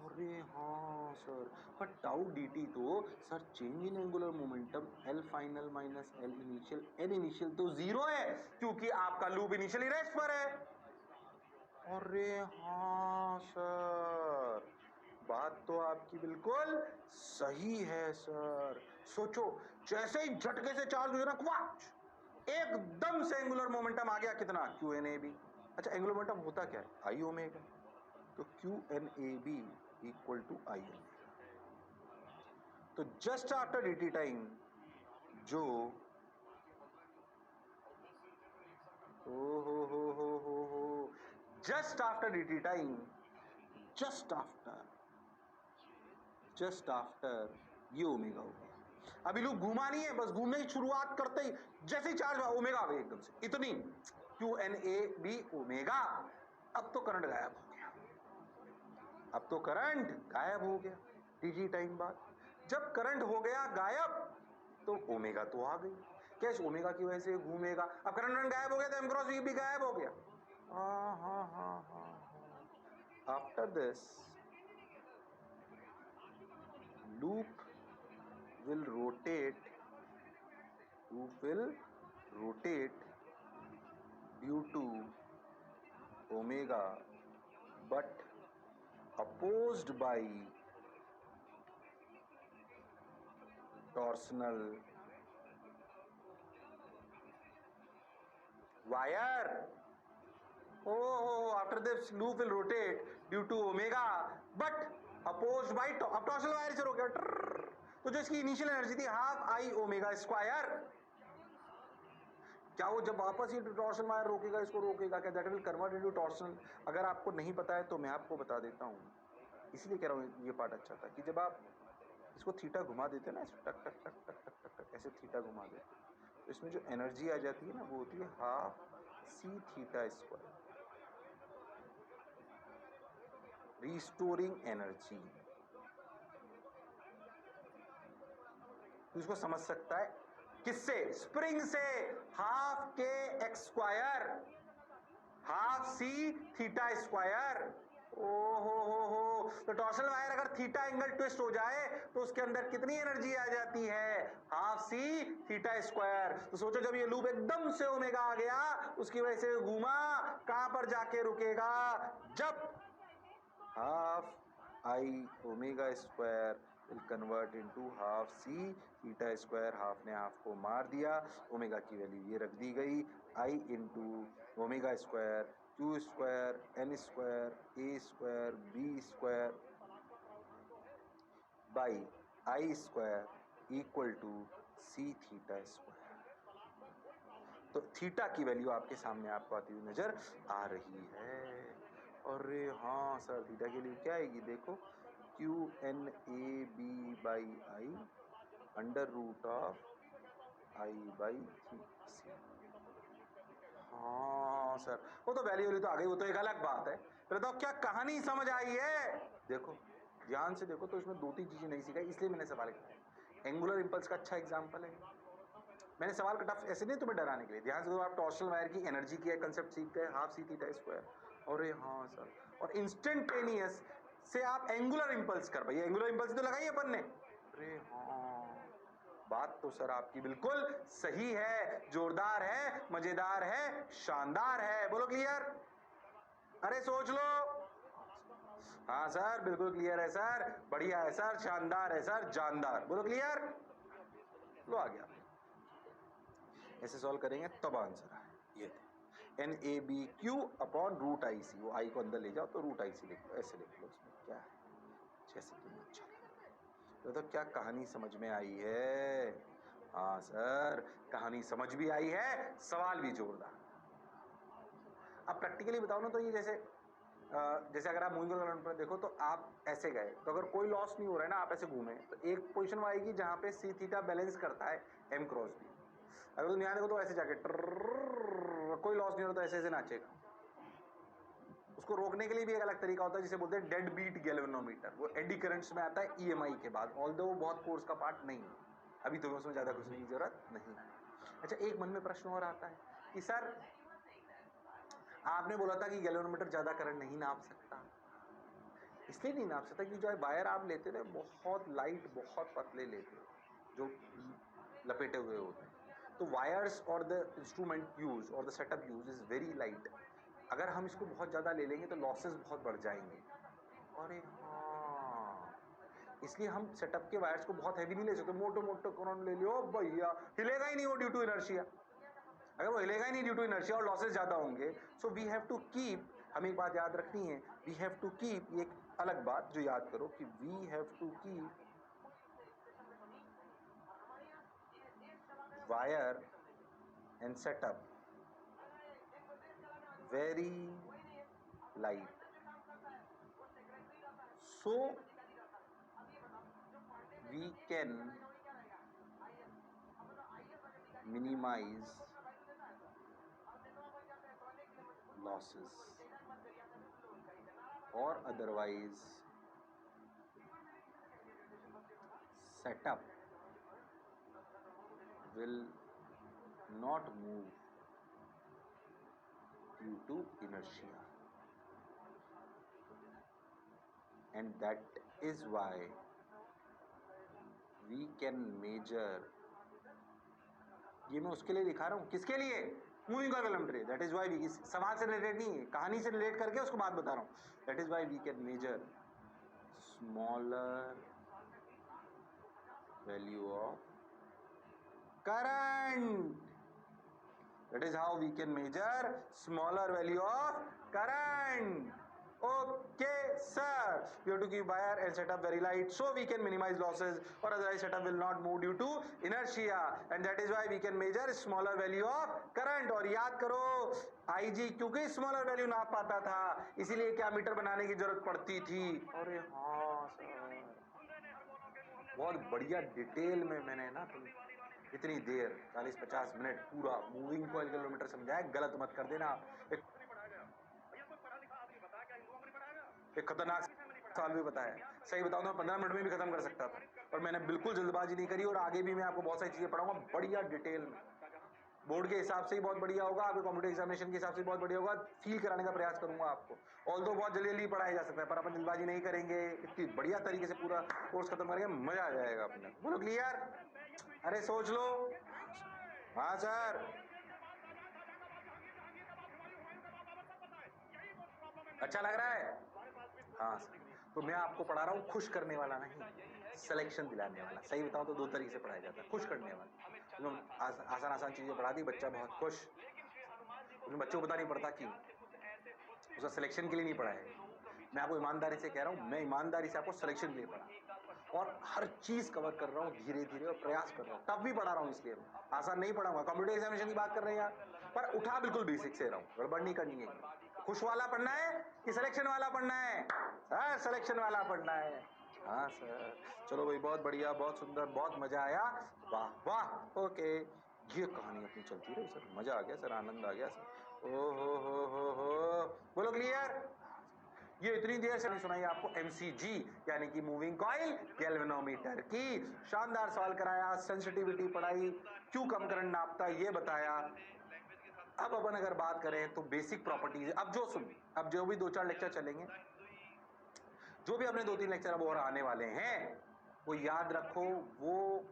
अरे हाँ सर, पर टाउ डी टी तो sir change in angular momentum L final minus L initial, an initial तो 0 है क्योंकि आपका लूप इनिशियली रेस्ट पर है। अरे हाँ सर, बात तो आपकी बिल्कुल सही है सर। सोचो जैसे ही झटके से चार्ज हुआ ना, क्वाच, एकदम से एंगुलर मोमेंटम आ गया कितना, क्यू एन ए बी। अच्छा, एंगुलर मोमेंटम होता क्या है, आई ओमेगा। तो Q N A B equal to I omega. तो just after D T time जो just after D T time, just after ये ओमेगा हो गया। अभी लूप घूमा नहीं है, बस घूमने की शुरुआत करते ही जैसे ही चार्ज हुआ ओमेगा आ गई एकदम से, इतनी Q N A B omega. अब तो करंट गायब हो गया, अब तो करंट गायब हो गया टी टाइम बाद। जब करंट हो गया गायब तो ओमेगा तो आ गई। कैसे, ओमेगा की वजह से घूमेगा। अब करंट गायब हो गया तो एम क्रॉस वी भी गायब हो गया। After this loop will rotate due to omega but opposed by torsional wire. Oh, after this loop will rotate due to omega, but opposed by अब टॉर्शनल वायर से रोकेगा. तो जो इसकी इनिशियल एनर्जी थी हाफ आई ओमेगा स्क्वायर, क्या वो जब वापस ये टॉर्शनल वायर रोकेगा, इसको रोकेगा क्या? That will convert into torsional. अगर आपको नहीं पता है तो मैं आपको बता देता हूँ, इसलिए कह रहा हूँ ये पार्ट अच्छा था कि जब आप इसको थीटा घुमा देते हैं ना, टक टक टक टक टक टक टक ऐसे थीटा घुमा देते तो इसमें जो एनर्जी आ जाती है ना वो होती है half C theta square, restoring energy. तो इसको समझ सकता है किससे? स्प्रिंग से. हाफ के X square half C theta square. हो तो टॉर्शनल वायर अगर थीटा एंगल ट्विस्ट हो जाए तो उसके अंदर कितनी एनर्जी आ जाती है? Half C theta square. तो सोचो जब ये लूप एकदम से ओमेगा आ गया, उसकी वजह से घूमा, कहां पर जाके रुकेगा? जब half I omega square will convert into half C theta square. Half ने हाफ को मार दिया, ओमेगा की वैल्यू ये रख दी गई, I into omega square Q square N square A square B square by I square equal to C theta square. तो थीटा की वैल्यू आपके सामने आपको आती हुई नजर आ रही है. अरे हाँ सर, थीटा के लिए क्या आएगी? देखो, Q N A B by I under root of I by C. हाँ सर, वो तो वैल्यू तो आ गई, वो तो एक अलग बात है. फिर तो क्या कहानी समझ आई है? देखो ध्यान से देखो, तो इसमें दो तीन चीजें नहीं सिखाई, इसलिए मैंने सवाल किया. एंगुलर इंपल्स का अच्छा एग्जांपल है. मैंने सवाल कटा ऐसे नहीं तुम्हें डराने के लिए. ध्यान से देखो, आप टॉर्शनल वायर की एनर्जी की कंसेप्ट सीख गए, हाफ सी थीटा स्क्वायर. अरे हाँ सर, और इंस्टेंटेनियस से आप एंगुलर इंपल्स कर पाइए. एंगुलर इंपल्स तो लगाई अपन ने. अरे हाँ, बात तो सर आपकी बिल्कुल सही है, जोरदार है, मजेदार है, शानदार है. बोलो क्लियर? अरे सोच लो. हाँ सर, बिल्कुल क्लियर है सर, बढ़िया है सर, शानदार है सर, जानदार. बोलो क्लियर? लो आ गया. ऐसे सॉल्व करेंगे तब आंसर है. ये N A B Q upon root I C. वो आई को अंदर ले जाओ तो रूट आई सी लिख लो, ऐसे लिख लो. उसमें क्या है, जैसे तुम तो क्या कहानी समझ में आई है? हाँ सर, कहानी समझ भी आई है, सवाल भी जोरदार. अब प्रैक्टिकली बताओ ना, तो ये जैसे अगर आप मूविंग ग्राउंड पर देखो तो आप ऐसे गए तो अगर कोई लॉस नहीं हो रहा है ना, आप ऐसे घूमे तो एक पोजीशन में आएगी जहां पे सी थीटा बैलेंस करता है एम क्रॉस बी. अगर तुम यहाँ देखो तो ऐसे जाके कोई लॉस नहीं हो रहा तो ऐसे ऐसे नाचेगा. उसको रोकने के लिए भी एक अलग तरीका होता है जिसे बोलते हैं डेड बीट गैल्वेनोमीटर. वो एडी करंट्स में आता है ईएमआई के बाद, ऑल्दो वो बहुत कोर्स का पार्ट नहीं है. अभी तो उसमें ज्यादा कुछ की जरूरत नहीं. अच्छा, एक मन में प्रश्न और आता है कि सर आपने बोला था कि गैल्वेनोमीटर ज्यादा करंट नहीं नाप सकता. इसलिए नहीं नाप सकता कि जो वायर आप लेते थे बहुत लाइट, बहुत पतले लेते जो लपेटे हुए होते हैं. तो वायर्स और द इंस्ट्रूमेंट यूज और the setup use is very light. अगर हम इसको बहुत ज्यादा ले लेंगे तो लॉसेस बहुत बढ़ जाएंगे. अरे हाँ, इसलिए हम सेटअप के वायर्स को बहुत हैवी नहीं ले सकते. मोटो मोटो करंट ले लियो भैया, हिलेगा ही नहीं वो ड्यू टू इनर्शिया. अगर वो हिलेगा ही नहीं ड्यू टू इनर्शिया और लॉसेस ज्यादा होंगे, so we have to keep. हमें एक बात याद रखनी है, वी हैव टू कीप. ये एक अलग बात जो याद करो कि we have to keep wire and setup very light, so we can minimize losses, or otherwise setup will not move due to inertia, and that is why we can measure. ये मैं उसके लिए दिखा रहा हूँ, किसके लिए? Moving galvanometer. That is why we, सवाल से रिलेटेड नहीं है, कहानी से रिलेट करके उसको बात बता रहा हूँ. That is why we can measure smaller value of current. That is how we can measure smaller value of current. Okay, sir. We have to keep wire and setup very light so we can minimize losses, or otherwise setup will not move due to inertia, and that is why we can measure smaller value of current. और याद करो IG क्योंकि smaller value नाप पाता था, इसीलिए क्या metre बनाने की जरूरत पड़ती थी. अरे हाँ सर, बहुत बढ़िया डिटेल में मैंने ना तुम इतनी देर 40-50 मिनट पूरा मूविंग कॉइल किलोमीटर समझाया. गलत मत कर देना. एक खतरनाक सवाल भी बताया. सही बताऊं तो 15 मिनट में भी खत्म कर सकता था, और मैंने बिल्कुल जल्दबाजी नहीं करी. और आगे भी मैं आपको बहुत सारी चीजें पढ़ाऊंगा बढ़िया डिटेल में. बोर्ड के हिसाब से ही बहुत बढ़िया होगा, आपके कॉम्पिटेटिव एग्जामिनेशन के हिसाब से बहुत बढ़िया होगा. फील कराने का प्रयास करूंगा आपको. ऑल दो बहुत जल्दी जल्दी पढ़ाया जा सकता है, पर अपन जल्दबाजी नहीं करेंगे. इतनी बढ़िया तरीके से पूरा कोर्स खत्म करेंगे, मजा आ जाएगा अपने. बोलो क्लियर? अरे सोच लो. हाँ सर. अच्छा लग रहा है? हाँ सर. तो मैं आपको पढ़ा रहा हूँ खुश करने वाला नहीं, सिलेक्शन दिलाने वाला. सही बताऊं तो दो तरीके से पढ़ाया जाता है. खुश करने वाला, आसान आसान चीजें पढ़ा दी, बच्चा बहुत खुश. लेकिन बच्चों को पता नहीं पड़ता कि उसका सिलेक्शन के लिए नहीं पढ़ाया. मैं आपको ईमानदारी से कह रहा हूँ, मैं ईमानदारी से आपको सिलेक्शन के लिए पढ़ा, और हर चीज कवर कर रहा हूँ धीरे धीरे, और प्रयास कर रहा हूँ. तब भी पढ़ा रहा हूँ, इसलिए आसान नहीं पढ़ाऊंगा. कॉम्पिटेटिव एग्जामिनेशन की बात कर रहे हैं यार, पर उठा बिल्कुल बेसिक से रहा हूँ. गड़बड़ नहीं करनी है. खुश वाला पढ़ना है कि सिलेक्शन वाला पढ़ना है? हाँ, सिलेक्शन वाला पढ़ना है. हाँ सर. चलो भाई, बहुत बढ़िया, बहुत सुंदर, बहुत मजा आया. वाह वाह. ओके, ये कहानी अपनी चलती रही सर. मजा आ गया सर, आनंद आ गया सर. ओ हो. बोलो क्लियर? ये इतनी देर से नहीं सुनाई आपको MCG यानी कि मूविंग कॉइल गैल्वेनोमीटर की. शानदार सवाल कराया, सेंसिटिविटी पढ़ाई, क्यों कम करंट नापता ये बताया. अब अपन अगर बात करें तो बेसिक प्रॉपर्टीज. अब जो भी 2-4 लेक्चर चलेंगे, जो भी अपने 2-3 लेक्चर अब और आने वाले हैं, वो याद रखो, वो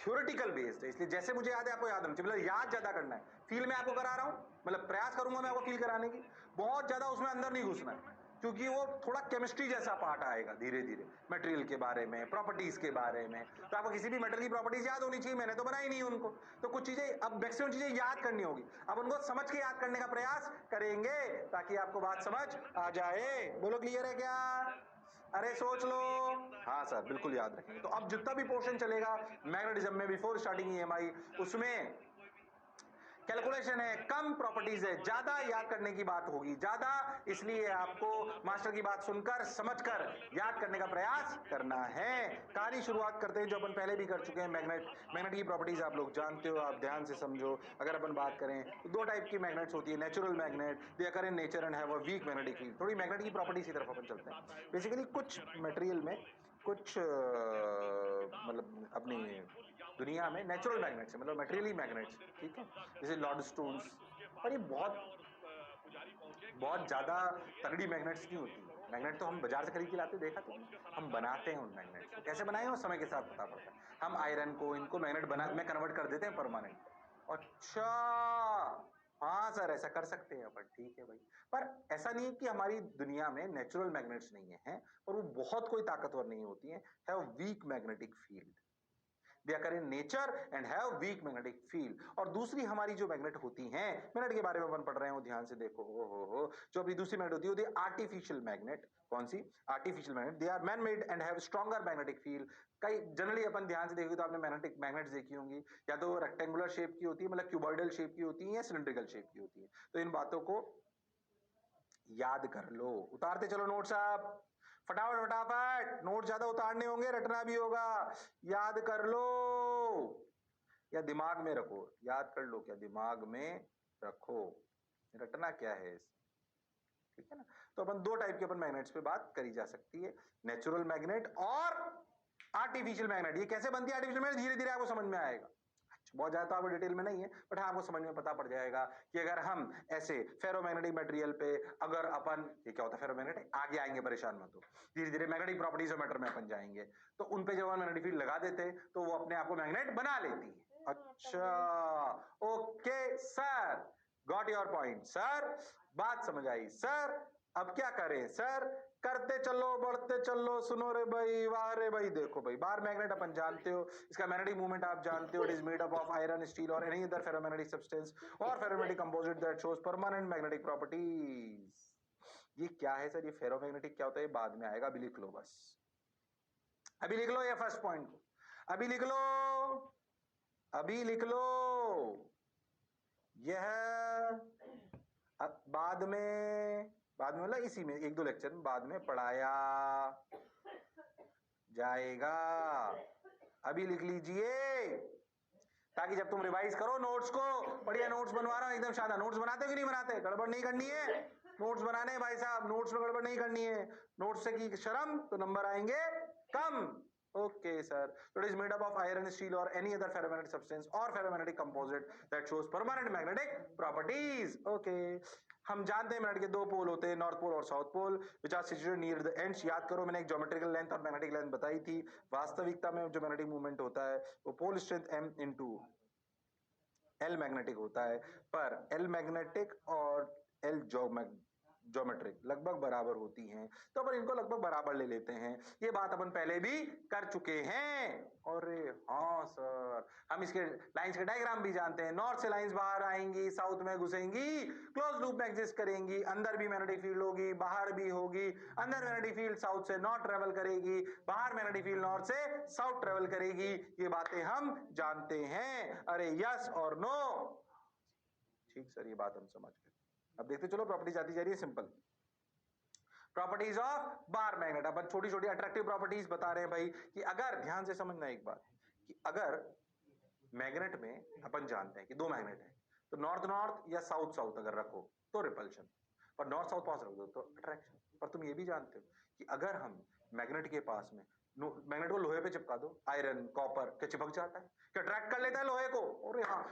थ्योरेटिकल बेस्ड है. इसलिए जैसे मुझे याद है आपको याद रखना चाहिए. मतलब याद ज्यादा करना है. फील में आपको करा रहा हूं, मतलब प्रयास करूंगा मैं आपको फील कराने की. बहुत ज्यादा उसमें अंदर नहीं घुसना है, क्योंकि वो थोड़ा केमिस्ट्री जैसा पार्ट आएगा धीरे धीरे. मटेरियल के बारे में, प्रॉपर्टीज के बारे में, तो आपको किसी भी मटेरियल की प्रॉपर्टीज याद होनी चाहिए. मैंने तो बनाई नहीं उनको, तो कुछ चीजें, अब मैक्सिमम चीजें याद करनी होगी. अब उनको समझ के याद करने का प्रयास करेंगे, ताकि आपको बात समझ आ जाए. बोलो क्लियर है क्या? अरे सोच लो. हाँ सर, बिल्कुल याद रखेंगे. तो अब जितना भी पोर्शन चलेगा मैग्नेटिज्म में बिफोर स्टार्टिंग EMI, उसमें कैलकुलेशन है, कम प्रॉपर्टीज है, ज्यादा याद करने की बात होगी, ज्यादा. इसलिए आपको मास्टर की बात सुनकर समझकर याद करने का प्रयास करना है. कहानी शुरुआत करते हैं जो अपन पहले भी कर चुके हैं. मैग्नेट की प्रॉपर्टीज आप लोग जानते हो, आप ध्यान से समझो. अगर अपन बात करें तो दो टाइप की मैग्नेट्स होती है. Natural magnet, they occur in nature and have a week magnetic field. थोड़ी मैग्नेट की प्रॉपर्टीज की तरफ अपन चलते हैं. बेसिकली कुछ मटेरियल में, कुछ मतलब अपनी दुनिया में नेचुरल मैग्नेट्स है, मतलब मटेरियली मैग्नेट्स, ठीक है, जैसे लॉर्ड स्टोन्स. पर ये बहुत ज्यादा तगड़ी मैग्नेट्स नहीं होती. मैग्नेट तो हम बाजार से खरीद के लाते, देखा तो हम बनाते हैं उन मैग्नेट्स को. कैसे बनाए हैं वो समय के साथ पता पड़ता है. हम आयरन को, इनको मैग्नेट बना में कन्वर्ट कर देते हैं परमानेंट. अच्छा, हाँ सर, ऐसा कर सकते हैं अपन. ठीक है भाई. पर ऐसा नहीं है कि हमारी दुनिया में नेचुरल मैग्नेट्स नहीं है, पर वो बहुत कोई ताकतवर नहीं होती है. Have weak magnetic field. They occur in nature and have weak magnetic field. और दूसरी हमारी जो मैग्नेट होती हैं, मैग्नेट के बारे में अपन पढ़ रहे हो, ध्यान से देखो. हो जो अपनी दूसरी मैग्नेट होती है आर्टिफिशियल मैग्नेट. कौन सी? Artificial magnet. They are man made and have stronger magnetic field. कई जनरली अपन ध्यान से देखोगे तो आपने मैग्नेट्स देखी होंगी, या तो रेक्टेंगुलर शेप की होती है, मतलब क्यूबॉइडल शेप की होती है, या सिलिंड्रिकल शेप की होती है. तो इन बातों को याद कर लो. उतारते चलो नोट्स आप, फटाफट फटाफट. नोट ज्यादा उतारने होंगे, रटना भी होगा. याद कर लो या दिमाग में रखो. याद कर लो क्या दिमाग में रखो, रटना क्या है. ठीक है ना. तो अपन दो टाइप के अपन मैग्नेट्स पे बात करी जा सकती है, नेचुरल मैग्नेट और आर्टिफिशियल मैग्नेट. ये कैसे बनती है आर्टिफिशियल मैग्नेट, धीरे धीरे आपको समझ में आएगा. बहुत ज्यादा तो आपको डिटेल में नहीं है, बट हाँ आपको समझ में पता पड़ जाएगा कि अगर हम ऐसे फेरोमैग्नेटिक मटेरियल पे, अगर अपन, ये क्या होता है फेरोमैग्नेटिक, आगे आएंगे, परेशान मत हो. धीरे धीरे मैग्नेटिक प्रॉपर्टीज ऑफ मैटर में अपन जाएंगे, तो उन पे जब हम मैग्नेटिक फील्ड लगा देते हैं तो वो अपने आप को मैग्नेट बना लेती है. अच्छा, okay sir, got your point sir. बात समझ आई सर. अब क्या करें सर? करते चलो, बढ़ते चलो, सुनो रे भाई, वाह रे भाई। देखो भाई, बार मैग्नेट अपन जानते हो, इसका मैग्नेटिक मूवमेंट आप जानते हो, it is made up of iron, steel और एनी अदर फेरोमैग्नेटिक सब्सटेंस और ferromagnetic composite that shows permanent magnetic properties. ये क्या है सर? ये फेरोमैग्नेटिक क्या होता है? बाद में आएगा, अभी लिख लो बस। अभी लिख लो ये फर्स्ट पॉइंट को, अभी लिख लो, अभी लिख लो। यह अब बाद में मतलब इसी में एक दो लेक्चर में बाद में पढ़ाया जाएगा। अभी लिख लीजिए ताकि जब तुम रिवाइज करो नोट्स को, बढ़िया नोट्स बनवा रहा हूं एकदम शानदार। नोट्स बनाते हो कि नहीं बनाते? गड़बड़ नहीं करनी है, नोट्स बनाने हैं भाई साहब, नोट्स में गड़बड़ नहीं करनी है। नोट्स से की शर्म तो नंबर आएंगे कम। Okay sir, so it is made up of iron, steel or any other ferromagnetic substance or ferromagnetic composite that shows permanent magnetic properties. Okay, हम जानते हैं मैग्नेट के दो पोल होते हैं, नॉर्थ पोल और south pole, which are situated near the ends. याद करो, मैंने एक ज्योमेट्रिकल लेंथ और मैग्नेटिक लेंथ बताई थी। वास्तविकता में जो मैग्नेटिक मूवमेंट होता है वो pole strength m into L magnetic होता है, पर एल मैग्नेटिक और एल ज्योमेट्रिक लगभग बराबर होती हैं, तो अपन इनको लगभग बराबर ले लेते हैं। ये बात अपन पहले भी कर चुके हैं। अरे हाँ सर, हम इसके लाइंस के डायग्राम भी जानते हैं। नॉर्थ से लाइंस बाहर आएंगी, साउथ में घुसेंगी, क्लोज लूप में एग्जिस्ट करेंगी, अंदर भी मैग्नेटिक फील्ड होगी, बाहर भी होगी। अंदर मैग्नेटिक फील्ड साउथ से नॉर्थ ट्रेवल करेगी, बाहर मैग्नेटिक फील्ड नॉर्थ से साउथ ट्रेवल करेगी। ये बातें हम जानते हैं। अरे यस और नो? ठीक सर, ये बात हम समझ गए। अब देखते चलो, प्रॉपर्टीज आती जा रही है simple. Properties of bar magnet. अपन छोटी छोटी अट्रैक्टिव प्रॉपर्टीज बता रहे हैं भाई, कि अगर ध्यान से समझना एक बात, कि अगर मैग्नेट में अपन जानते हैं कि दो मैग्नेट है, तो नॉर्थ नॉर्थ या साउथ साउथ अगर रखो तो रिपल्शन, और नॉर्थ साउथ पास रख दो तो अट्रैक्शन। पर तुम ये भी जानते हो कि अगर हम मैग्नेट के पास में मैग्नेट को लोहे पे चिपका दो, आयरन कॉपर, क्या चिपक जाता है? क्या अट्रैक्ट कर लेता है लोहे को? और हाँ,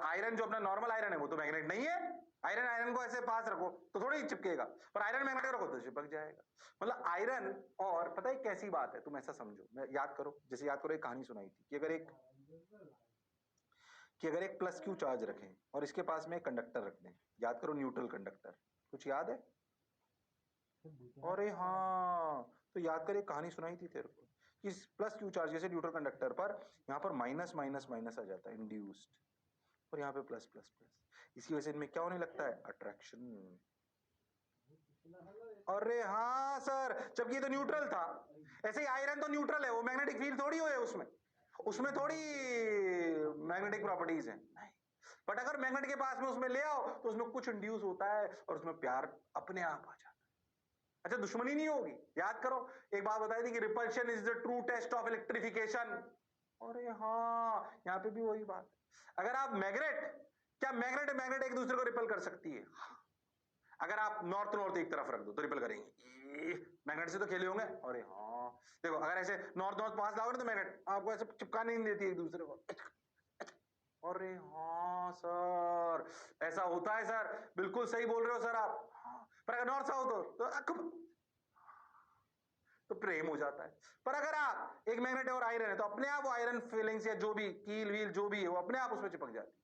आयरन जो अपना नॉर्मल आयरन है वो तो मैग्नेट नहीं है। आयरन को ऐसे पास रखो तो थोड़ी ही चिपकेगा, पर आयरन मैग्नेट रखो तो चिपक जाएगा। मतलब आयरन, और पता है कैसी बात है, तुम ऐसा समझो, मैं याद करो, जैसे याद करो एक कहानी सुनाई थी कि अगर एक प्लस क्यू चार्ज रखें और इसके पास में एक कंडक्टर रख दें, याद करो न्यूट्रल कंडक्टर, कुछ याद है? अरे हाँ, तो याद कर, एक कहानी सुनाई थी तेरे को कि प्लस क्यू चार्ज जैसे न्यूट्रल कंडक्टर पर यहाँ पर माइनस माइनस माइनस आ जाता है, इंड्यूस्ड, और यहाँ पे प्लस प्लस प्लस। इसी वजह से इनमें क्या होने लगता है? अट्रैक्शन। अरे हाँ सर, जबकि ये तो न्यूट्रल था। ऐसे ही आयरन तो न्यूट्रल है, वो मैग्नेटिक फील्ड थोड़ी हो है उसमें थोड़ी मैग्नेटिक प्रॉपर्टीज हैं, नहीं। बट अगर मैग्नेट के पास में उसमें ले आओ तो उसमें कुछ इंड्यूस होता है और उसमें प्यार अपने आप आ जाता है। अच्छा, दुश्मनी नहीं होगी। याद करो, एक बात बताई थी कि repulsion is the true test of electrification. अरे हाँ, यहाँ पे भी वही बात। अगर आप क्या मैग्नेट एक दूसरे को रिपल कर सकती है? अगर आप नॉर्थ नॉर्थ एक तरफ रख दो तो रिपल करेंगे। मैग्नेट से तो खेले होंगे। अरे हाँ, देखो, अगर ऐसे नॉर्थ नॉर्थ पास लाओगे तो मैग्नेट आपको ऐसे चिपकाने नहीं देती एक दूसरे को। अरे हाँ सर, ऐसा होता है सर, बिल्कुल सही बोल रहे हो सर आप। हाँ, पर अगर नॉर्थ साउथ हो तो प्रेम हो जाता है। पर अगर आप एक मैग्नेट और आयरन है तो अपने आप वो आयरन फीलिंग्स या जो भी कील व्हील जो भी है वो अपने आप उसमें चिपक जाती है।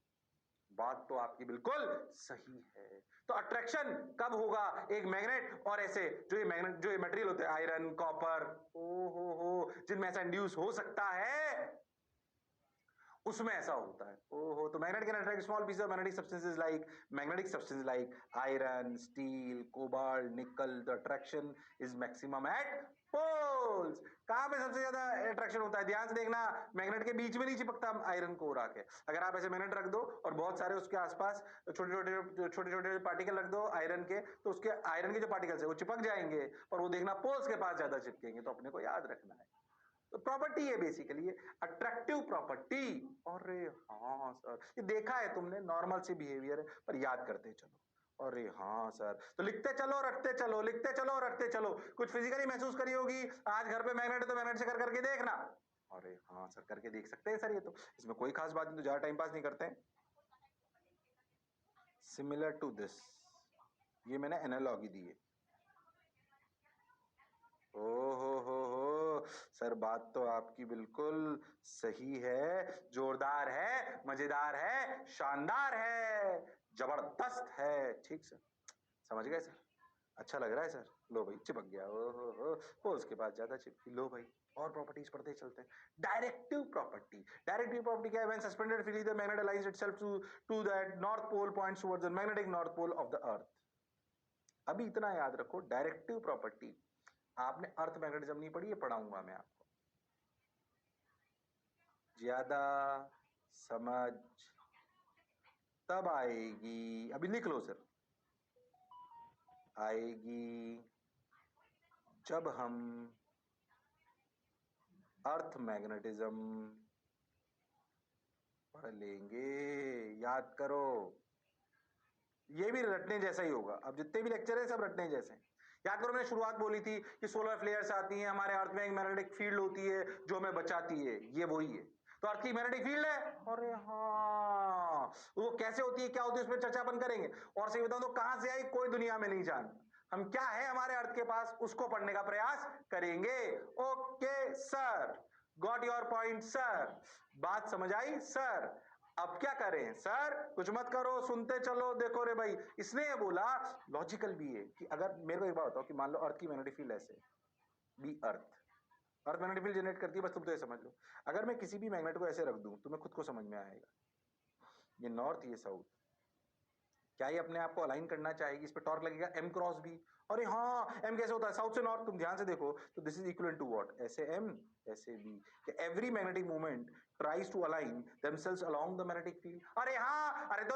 बात तो आपकी बिल्कुल सही है। तो अट्रैक्शन कब होगा? एक मैग्नेट और ऐसे जो ये मटेरियल होते हैं, आयरन कॉपर, ओ जिनमें ऐसा इंड्यूस हो सकता है, उसमें ऐसा होता है। ओहो, तो magnet can attract small pieces of magnetic substance like iron, steel, cobalt, nickel. The attraction is maximum at poles. कहां पे सबसे ज्यादा अट्रैक्शन होता है? ध्यान से देखना, मैग्नेट के बीच में नहीं चिपकता आयरन को उड़ा के। अगर आप ऐसे मैग्नेट रख दो और बहुत सारे उसके आसपास छोटे छोटे पार्टिकल रख दो आयरन के, तो उसके आयरन के जो पार्टिकल्स है वो चिपक जाएंगे, और वो देखना पोल्स के पास ज्यादा चिपकेंगे। तो अपने को याद रखना है, तो प्रॉपर्टी है बेसिकली ये अट्रैक्टिव प्रॉपर्टी। अरे हाँ सर, ये देखा है तुमने, नॉर्मल सी बिहेवियर है, पर याद करते चलो। अरे हाँ सर, तो लिखते चलो रटते चलो, लिखते चलो रटते चलो। कुछ फिजिकली महसूस करी होगी, आज घर पे मैग्नेट है तो मैग्नेट से कर करके देखना। अरे हाँ सर, करके देख सकते हैं सर, ये तो इसमें कोई खास बात नहीं, तो ज्यादा टाइम पास नहीं करते हैं। सिमिलर टू दिस, ये मैंने एनालॉगी दी है। ओ हो सर, बात तो आपकी बिल्कुल सही है, जोरदार है, मजेदार है, शानदार है, जबरदस्त है। ठीक सर, समझ गए सर? अच्छा लग रहा है सर? लो भाई चिपक गया, ओहो पोल्स के पास ज्यादा चिपकी। लो भाई और प्रॉपर्टीज पढ़ते चलते हैं। डायरेक्टिव प्रॉपर्टी, डायरेक्टिव प्रॉपर्टी क्या है? When suspended freely the magnet aligns itself to that north pole points towards the magnetic north pole of the earth. अभी इतना याद रखो, डायरेक्टिव प्रॉपर्टी आपने अर्थ मैग्नेटिज्म नहीं पढ़ी, ये पढ़ाऊंगा मैं आपको। ज्यादा समझ तब आएगी, अभी लिख लो सर, आएगी जब हम अर्थ मैग्नेटिज्म पढ़ लेंगे। याद करो, ये भी रटने जैसा ही होगा। अब जितने भी लेक्चर है सब रटने जैसे हैं। याद करो, मैंने शुरुआत बोली थी कि सोलर फ्लेयर्स आती हैं, हमारे अर्थ में एक मैग्नेटिक फील्ड होती है जो हमें बचाती है, ये वही है। तो अर्थ की मैग्नेटिक फील्ड है, अरे हाँ, वो कैसे होती है, क्या होती है, उस पर चर्चा अपन करेंगे। और सही बताऊं तो कहां से आई कोई दुनिया में नहीं जानता। हम क्या है हमारे अर्थ के पास, उसको पढ़ने का प्रयास करेंगे। Okay sir, got your point sir, बात समझ आई सर। अब क्या करें सर, कुछ मत करो, सुनते चलो। देखो रे भाई, इसने ये बोला, लॉजिकल भी है कि अगर मेरे को एक बात बताओ कि मान लो अर्थ की मैग्नेटिक फील्ड ऐसे बी अर्थ, अर्थ मैग्नेटिक फील्ड जनरेट करती है, बस तुम तो ये समझ लो। अगर मैं किसी भी मैग्नेट को ऐसे रख दूं, तुम्हें खुद को समझ में आएगा, ये नॉर्थ ये साउथ, क्या ये अपने आप को अलाइन करना चाहेगी? इस पे टॉर्क लगेगा एम क्रॉस बी। अरे हाँ, एम कैसे होता है, साउथ से नॉर्थ। तुम ध्यान से देखो तो this is equal to what, ऐसे एम ऐसे B. Every magnetic movement tries to align themselves along the magnetic field. अरे हाँ, अरे तो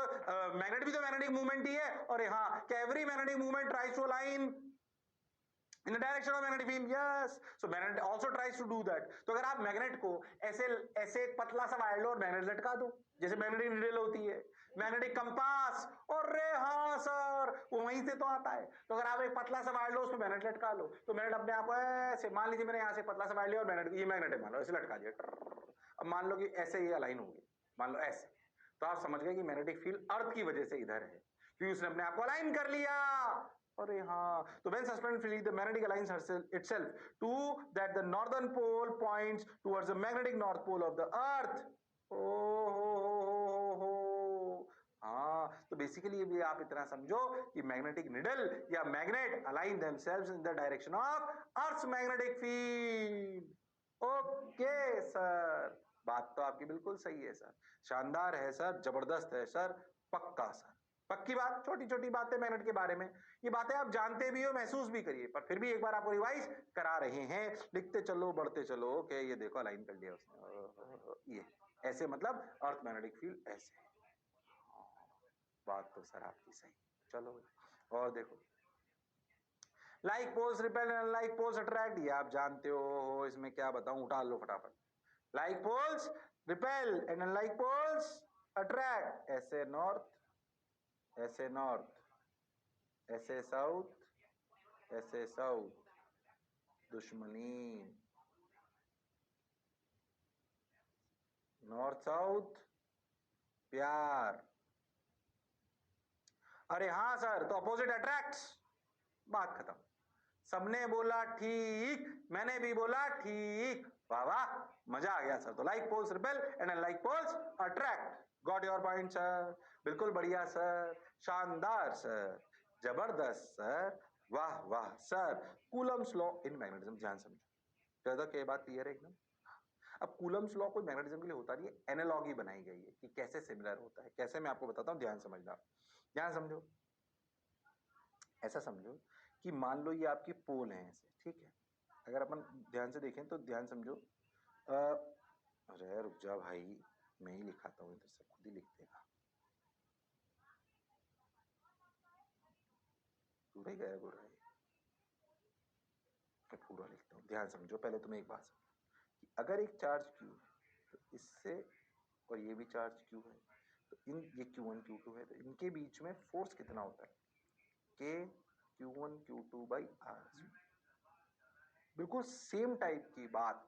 मैग्नेट भी तो मैग्नेटिक मूवमेंट ही है। अरे हाँ, क्या every magnetic movement tries to align in the direction of magnetic field? Yes, so magnet also tries to do that. तो अगर आप मैग्नेट को ऐसे ऐसे एक पतला सा वायर लो और मैग्नेट लटका दो, जैसे मैग्नेटिक नीडल होती है, मैग्नेटिक कंपास, और रे हाँ सर, वो वहीं से तो आता है। तो अगर आप एक पतला सा वायर लो, उसमें मैग्नेट लटका लो, तो मैग्नेट अपने आप ऐसे, मान लीजिए मैंने यहाँ से पतला सा वायर लिया और मैग्नेट, ये मैग्नेट है मान लो, ऐसे लटका दिया। अब मान लो कि ऐसे ये अलाइन होंगे, मान लो ऐसे, तो आप समझ गए कि मैग्नेटिक फील्ड अर्थ की वजह से इधर है, क्योंकि उसने अपने आप को अलाइन कर लिया। अरे हाँ, तो when suspended freely the magnetic aligns itself to that the northern pole points towards the magnetic north pole of the earth। हो हाँ, तो बेसिकली ये भी आप इतना समझो कि मैग्नेटिक निडल या magnet align themselves in the direction of earth's magnetic field। Okay sir, बात तो आपकी बिल्कुल सही है सर, शानदार है सर, जबरदस्त है सर, पक्का सर, पक्की बात। छोटी छोटी बातें मैग्नेट के बारे में, ये बातें आप जानते भी हो, महसूस भी करिए, पर फिर भी एक बार आपको रिवाइज करा रहे हैं। लिखते चलो, बढ़ते चलो। ओके, ये देखो अलाइन कर लिया उसने, ये ऐसे मतलब अर्थ मैग्नेटिक फील्ड ऐसे। बात तो सर आपकी सही। चलो और देखो, like poles repel and like poles attract, ये आप जानते हो, इसमें क्या बताऊं, उठा लो फटाफट। Like poles repel and like poles attract, ऐसे नॉर्थ ऐसे नॉर्थ, ऐसे साउथ ऐसे साउथ, दुश्मनी, नॉर्थ साउथ प्यार। अरे हाँ सर, तो अपोजिट अट्रैक्ट्स, बात खत्म। सबने बोला ठीक, मैंने भी बोला ठीक, वाह वाह, मजा आ गया सर। तो like poles repel and like poles attract, got your point sir, बिल्कुल बढ़िया सर, शानदार सर, जबरदस्त सर, वाह वाह sir. Coulomb's law in magnetism, ध्यान समझो, ज्यादा क्या बात क्लियर है एकदम। अब कूलम्स लॉ कोई मैग्नेटिज्म के लिए होता नहीं है, एनालॉगी बनाई गई है कि कैसे सिमिलर होता है, कैसे मैं आपको बताता हूँ, ध्यान समझना, ध्यान समझो। ऐसा समझो कि मान लो ये आपकी पोल है ऐसे, ठीक है। अगर अपन ध्यान से देखें तो ध्यान समझो, अरे रुक जा भाई, मैं ही लिखाता हूँ इधर से, खुद ही लिख देगा, पूरा ही गायब हो रहा है। मैं पूरा लिखता हूँ, ध्यान समझो। पहले तुम्हें एक बात समझो कि अगर एक चार्ज Q तो इससे, और ये भी चार्ज Q है, तो इन ये Q1 Q2 है, तो इनके बीच में फोर्स कितना होता है, K Q1 Q2 by R। बिल्कुल सेम टाइप की बात,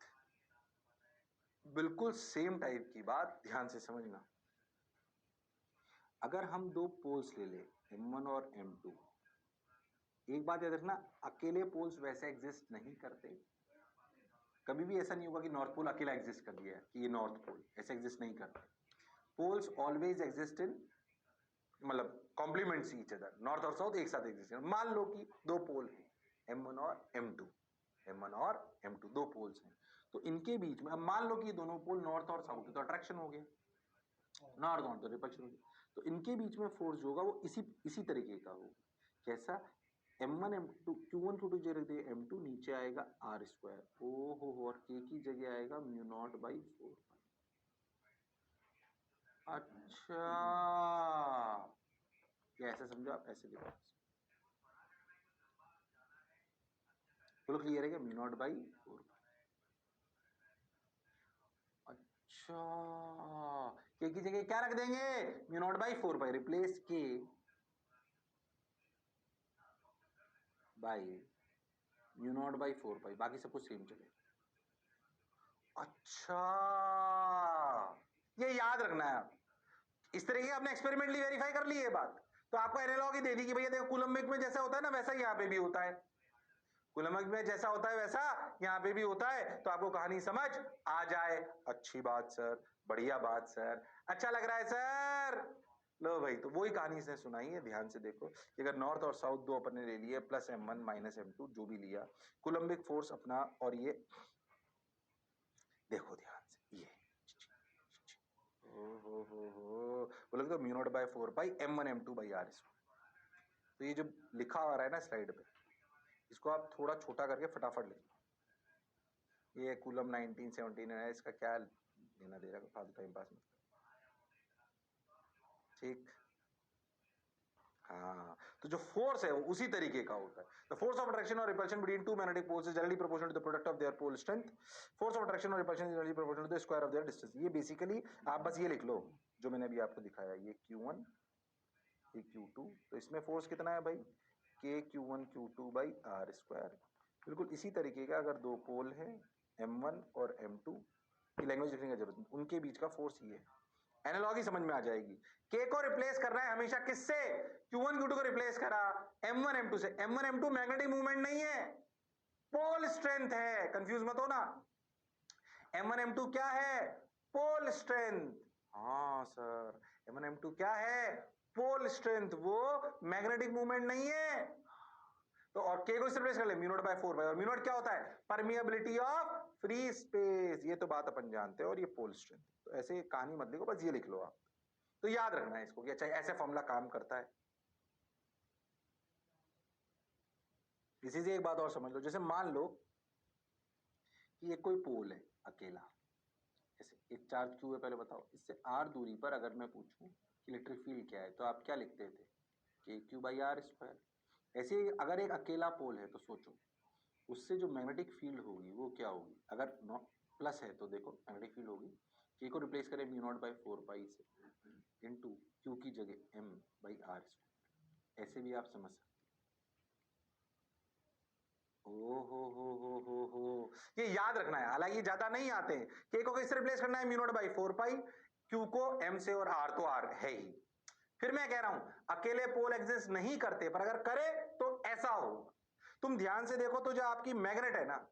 बिल्कुल सेम टाइप की बात, ध्यान से समझना। अगर हम दो पोल्स ले ले M1 और M2, एक बात याद रखना, अकेले पोल्स वैसे एग्जिस्ट नहीं करते। कभी भी ऐसा नहीं होगा कि नॉर्थ पोल अकेला एग्जिस्ट कर दिया है कि ये नॉर्थ पोल, ऐसे एग्जिस्ट नहीं करते। पोल्स ऑलवेज एग्जिस्ट इन, मतलब कॉम्प्लीमेंट्स ईच अदर, नॉर्थ और साउथ एक साथ एग्जिस्ट। मान लो कि दो पोल हैं, M1 और M2, M1 और M2 दो पोल्स हैं, तो इनके बीच में अब मान लो कि ये दोनों पोल नॉर्थ और साउथ है, तो अट्रैक्शन हो गया, नॉर्थ नॉर्थ तो रिपल्शन हो गया, तो इनके बीच में फोर्स जो होगा वो इसी तरीके का होगा। कैसा? M1 M2 Q1 Q2 जगह रख दिया M2, नीचे आएगा R स्क्वायर, ओ हो, और K की जगह आएगा म्यू नॉट बाई 4। अच्छा, ये ऐसे समझो, आप ऐसे लिखो, बोलो क्लियर है क्या? Mu naught by 4। अच्छा, के की जगह क्या रख देंगे? Mu naught by 4 pi, replace के बाई म्यू नॉट बाई 4 पाई, बाकी सब कुछ सेम चले। अच्छा, ये याद रखना है आप, इस तरीके आपने एक्सपेरिमेंटली वेरीफाई कर ली ये बात, तो आपको एनालॉजी दे दी कि भैया देखो कूलम्बिक में जैसा होता है ना वैसा यहाँ पे भी होता है, कूलम्बिक में जैसा होता है वैसा यहाँ पे भी होता है, तो आपको कहानी समझ आ जाए। अच्छी बात सर, बढ़िया बात सर, अच्छा लग रहा है सर। लो भाई, तो वही कहानी इसने सुनाई है, ध्यान से देखो कि अगर नॉर्थ और साउथ दो अपन ने ले लिए, प्लस M1 माइनस M2 जो भी लिया, कूलम्बिक फोर्स अपना, और ये देखो ध्यान से, ये हो बोले तो mu nought by 4 pi M1 M2 by R square. तो ये जो लिखा आ रहा है ना स्लाइड पे, इसको आप थोड़ा छोटा करके फटाफट लिख लो। ये कूलम 1917 है, इसका क्या लेना दे रहा है, फालतू टाइम पास में। ठीक, हाँ, तो जो फोर्स है वो उसी तरीके का होता है। द फोर्स ऑफ अट्रैक्शन और repulsion between two magnetic poles is generally proportional to the product of their pole strength. Force of attraction और repulsion is generally proportional to the square of their distance. ये basically आप बस ये लिख लो जो मैंने अभी आपको दिखाया, ये Q1 ये Q2, तो इसमें फोर्स कितना है भाई? K Q1 Q2 by R square. बिल्कुल इसी तरीके का अगर दो पोल है M1 और M2 की लैंग्वेज लिखने की जरूरत नहीं, उनके बीच का फोर्स ये है, एनालॉजी समझ में आ जाएगी। K को रिप्लेस करना है हमेशा किससे? Q1 Q2 को रिप्लेस करा M1 M2 से। M1 M2 मैग्नेटिक मूवमेंट नहीं है, पोल स्ट्रेंथ है, कंफ्यूज मत हो ना। M1 M2 क्या है? Pole strength. हाँ सर, M1 M2 क्या है? पोल स्ट्रेंथ, वो मैग्नेटिक मूवमेंट नहीं है। तो और K को इससे रिप्लेस कर ले, म्यू नॉट बाय 4 बाय, और म्यू नॉट क्या होता है? परमिएबिलिटी ऑफ फ्री स्पेस, ये तो बात अपन जानते हैं, और ये पोल स्ट्रेंथ। तो ऐसे कहानी मत लिखो, बस ये लिख लो आप, तो याद रखना है इसको कि अच्छा ऐसे फॉर्मूला काम करता है। इसी से एक बात और समझ लो, जैसे मान लो कि ये कोई पोल है अकेला, जैसे एक चार्ज क्यू है, पहले बताओ इससे r दूरी पर अगर मैं पूछूं कि इलेक्ट्रिक फील्ड क्या है, तो आप क्या लिखते थे? के क्यू बाई आर स्क्वायर। ऐसे ही अगर एक अकेला पोल है तो सोचो उससे जो मैग्नेटिक फील्ड होगी वो क्या होगी? अगर प्लस है तो देखो मैग्नेटिक फील्ड होगी, के को रिप्लेस करें म्यू नॉट बाई 4 पाई से इनटू क्यू की जगह m बाई आर स्क्वायर। ऐसे भी आप समझ सकते हो। हो ये याद रखना है, हालांकि ज्यादा नहीं आते हैं। के को किससे रिप्लेस करना है? Mu naught by 4 pi, Q को m से, और r तो r है ही। फिर मैं कह रहा हूं अकेले पोल एग्जिस्ट नहीं करते, पर अगर करे तो ऐसा होगा। तुम ध्यान से देखो तो जो आपकी मैग्नेट है ना,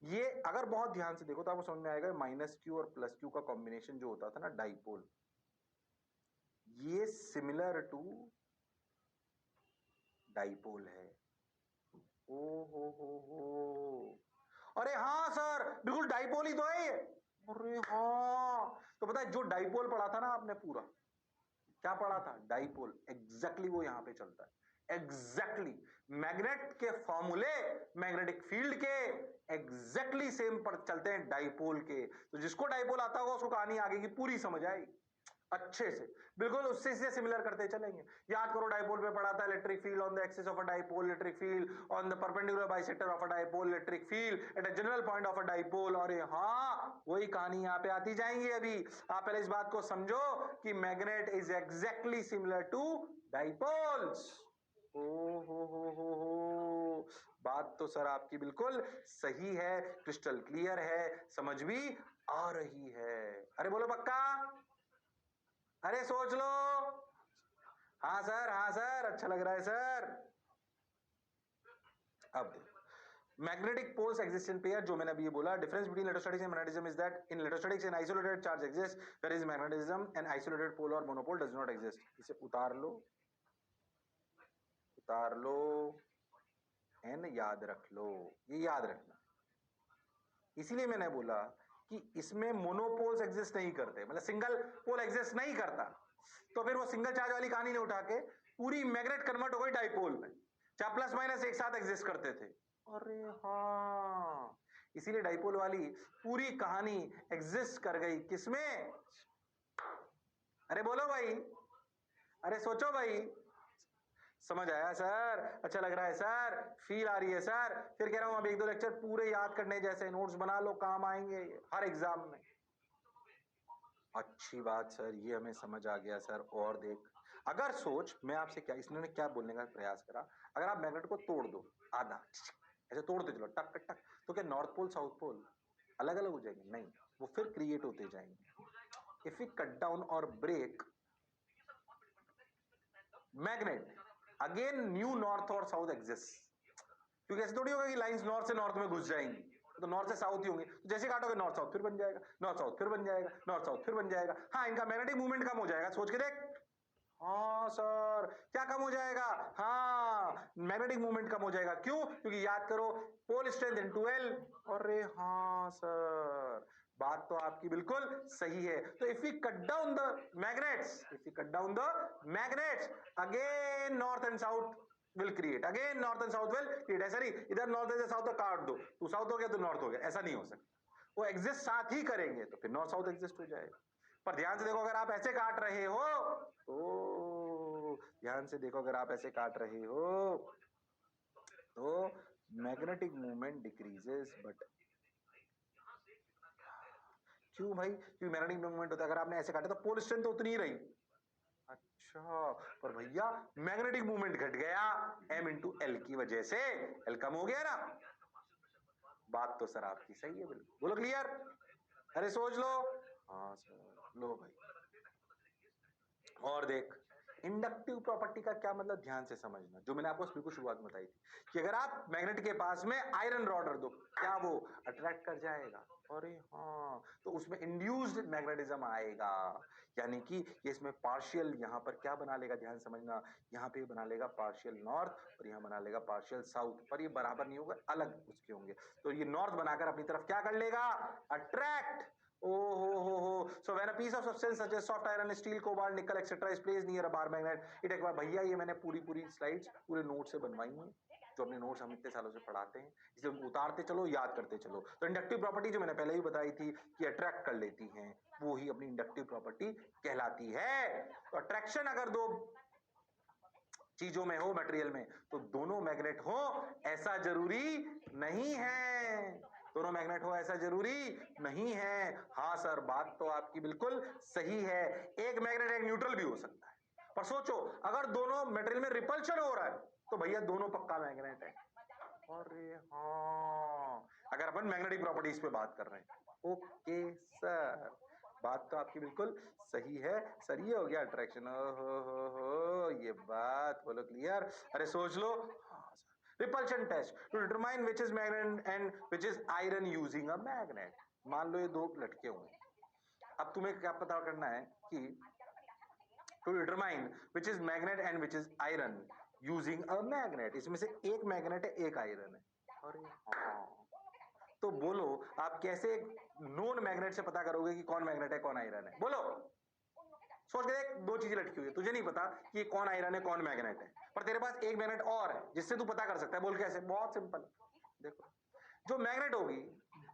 ये अगर बहुत ध्यान से देखो तो आपको समझ में आएगा माइनस क्यू और प्लस क्यू का कॉम्बिनेशन जो होता था ना डाइपोल, ये सिमिलर टू डाइपोल है। ओ हो, अरे हाँ सर, बिल्कुल डाइपोल ही तो है ये। अरे हाँ, तो पता है जो डाइपोल पढ़ा था ना आपने, पूरा क्या पढ़ा था? डाइपोल, एग्जैक्टली वो यहां पे चलता है। एग्जैक्टली मैग्नेट के फॉर्मूले मैग्नेटिक फील्ड के एग्जैक्टली सेम पर चलते हैं डाइपोल के। तो जिसको डाइपोल आता होगा उसको कहानी आगे की पूरी समझ आएगी अच्छे से, बिल्कुल उससे से सिमिलर करते चलेंगे। याद करो डाइपोल पे पढ़ा था electric field on the axis of a dipole, electric field on the perpendicular bisector of a dipole, electric field at a general point of a dipole. और हाँ, वही कहानी यहाँ पे आती जाएंगी। अभी आप पहले इस बात को समझो कि magnet is exactly similar to dipoles. हो, बात तो सर आपकी बिल्कुल सही है, क्रिस्टल क्लियर है, समझ भी आ रही है। अरे बोलो पक्का? अरे सोच लो। हाँ सर, अच्छा लग रहा है सर। अब magnetic poles exist in pair, जो मैंने अभी ये बोला। Difference between electrostatics and magnetism is that in electrostatics an isolated charge exist, where is magnetism an isolated pole और मोनोपोल डज नॉट एग्जिस्ट। इसे उतार लो, उतार लो, एन याद रख लो, ये याद रखना। इसीलिए मैंने बोला कि इसमें मोनोपोल्स एग्जिस्ट नहीं करते, मतलब सिंगल पोल एग्जिस्ट नहीं करता, तो फिर वो सिंगल चार्ज वाली कहानी नहीं उठा के पूरी मैग्नेट कन्वर्ट हो गई डाइपोल में, चाहे प्लस माइनस एक साथ एग्जिस्ट करते थे। अरे हाँ, इसीलिए डाइपोल वाली पूरी कहानी एग्जिस्ट कर गई किसमें? अरे बोलो भाई, अरे सोचो भाई। समझ आया सर? अच्छा लग रहा है सर? फील आ रही है सर? फिर कह रहा हूं अब एक दो लेक्चर पूरे याद करने जैसे, नोट्स बना लो, काम आएंगे हर एग्जाम में। अच्छी बात सर, ये हमें समझ आ गया सर। और देख, अगर सोच, मैं आपसे क्या, इसने क्या बोलने का प्रयास करा, अगर आप मैग्नेट को तोड़ दो आधा, ऐसे तोड़ते चलो टक टक टक, तो क्या नॉर्थ पोल साउथ पोल अलग अलग हो जाएंगे? नहीं, वो फिर क्रिएट होते जाएंगे। इफ वी कट डाउन और break magnet, again new north और साउथ एग्जिस्ट। क्योंकि ऐसे थोड़ी होगा कि लाइंस नॉर्थ से नॉर्थ में घुस जाएंगी, तो नॉर्थ से साउथ ही होंगे, तो जैसे काटोगे नॉर्थ साउथ फिर बन जाएगा, नॉर्थ साउथ फिर बन जाएगा, नॉर्थ साउथ फिर बन जाएगा। हाँ, इनका मैग्नेटिक मूवमेंट कम हो जाएगा, सोच के देख। हाँ सर, क्या कम हो जाएगा? हाँ, मैग्नेटिक मूवमेंट कम हो जाएगा। क्यों? क्योंकि याद करो, पोल स्ट्रेंथ इनटू एल। अरे हाँ सर, बात तो आपकी बिल्कुल सही है। तो if we cut down the magnets, if we cut down the magnets, again north and south will create, again north and south will create. ऐसा नहीं इधर नॉर्थ है साउथ तो काट दो, तू साउथ हो गया तो नॉर्थ हो गया, ऐसा नहीं हो सकता। वो एग्जिस्ट साथ ही करेंगे, तो फिर नॉर्थ साउथ एग्जिस्ट हो जाएगा। पर ध्यान से देखो, अगर आप ऐसे काट रहे हो, तो ध्यान से देखो, अगर आप ऐसे काट रहे हो तो मैग्नेटिक मूवमेंट डिक्रीजेस। बट क्यों भाई? क्यों मैग्नेटिक मूवमेंट होता है? अगर आपने ऐसे काटा तो पोल स्ट्रेंथ तो उतनी ही रही। अच्छा, पर भैया मैग्नेटिक मूवमेंट घट गया m इंटू एल की वजह से, एल कम हो गया ना। बात तो सर आपकी सही है, बिल्कुल। बोलो क्लियर? अरे सोच लो। हाँ सर, लो भाई। और देख, इंडक्टिव प्रॉपर्टी का क्या मतलब, ध्यान से समझना, जो मैंने आपको बिल्कुल शुरुआत में बताई थी कि अगर आप मैग्नेट के पास में आयरन रॉड रख दो, क्या वो अट्रैक्ट कर जाएगा? अरे हाँ, तो उसमें इंड्यूस्ड मैग्नेटिज्म आएगा, यानी कि ये इसमें पार्शियल, यहां पर क्या बना लेगा, ध्यान समझना, यहाँ पे बना लेगा पार्शियल नॉर्थ और यहाँ बना लेगा पार्शियल साउथ, पर ये बराबर नहीं होगा, अलग उसके होंगे। तो ये नॉर्थ बनाकर अपनी तरफ क्या कर लेगा? Attract. Oh. So when a piece of substance such as soft iron, steel, cobalt, nickel, etc. is placed near a bar magnet, it एक बार भैया, ये मैंने पूरी स्लाइड्स पूरे नोट से बनवाई हैं, जो अपने नोट्स हम इतने सालों से पढ़ाते हैं, इसे उतारते चलो, याद करते चलो। तो इंडक्टिव प्रॉपर्टी जो मैंने पहले ही बताई थी कि अट्रैक्ट कर लेती हैं, वो ही अपनी इंडक्टिव प्रॉपर्टी कहलाती है। तो अट्रैक्शन अगर दो चीजों में हो, मटेरियल में, तो दोनों मैग्नेट हो ऐसा जरूरी नहीं है, दोनों मैग्नेट हो ऐसा जरूरी नहीं है। हाँ सर, बात तो आपकी बिल्कुल सही है, एक मैग्नेट एक न्यूट्रल भी हो सकता है। पर सोचो, अगर दोनों मटेरियल में रिपल्शन हो रहा है, तो भैया दोनों पक्का मैग्नेट है। अरे हाँ, अगर अपन मैग्नेटिक प्रॉपर्टीज पे बात कर रहे हैं। ओके सर, बात तो आपकी बिल्कुल सही है सर। ये हो गया अट्रैक्शन। हो, ये बात बोलो क्लियर? अरे सोच लो। हाँ sir, repulsion test to determine which is magnet and which is iron using a magnet. मान लो ये दो लटके हुए, अब तुम्हें क्या पता करना है कि to determine which is magnet and which is iron using a magnet, इसमें से एक मैग्नेट है एक आयरन है। अरे हाँ, तो बोलो आप कैसे नोन मैग्नेट से पता करोगे कि कौन मैग्नेट है कौन आयरन है? बोलो, सोच के देख, दो चीजें लटकी हुई है, तुझे नहीं पता कि कौन आयरन है कौन मैग्नेट है, पर तेरे पास एक मैग्नेट और है जिससे तू पता कर सकता है। बोल कैसे? बहुत सिंपल। देखो, जो मैग्नेट होगी,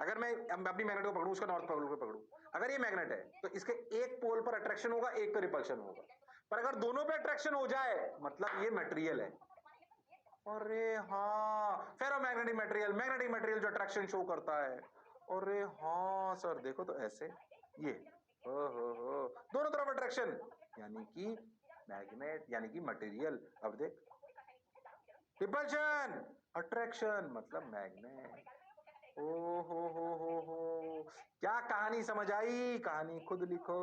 अगर मैं अपनी मैग्नेट को पकड़ूं, उसका नॉर्थ पोल को पकड़ूं, अगर ये मैग्नेट है तो इसके एक पोल पर अट्रैक्शन होगा, एक पर रिपल्शन होगा। पर अगर दोनों पे अट्रैक्शन हो जाए, मतलब ये मटेरियल है। अरे हाँ, फेरोमैग्नेटिक मटेरियल, मैग्नेटिक मटेरियल जो अट्रैक्शन शो करता है। अरे हाँ सर, देखो तो ऐसे, ये हो दोनों तरफ अट्रैक्शन, यानी कि मैग्नेट यानी कि मटेरियल। अब देख, रिपल्शन, अट्रैक्शन मतलब मैग्नेट। ओ हो, क्या कहानी समझ आई? कहानी खुद लिखो,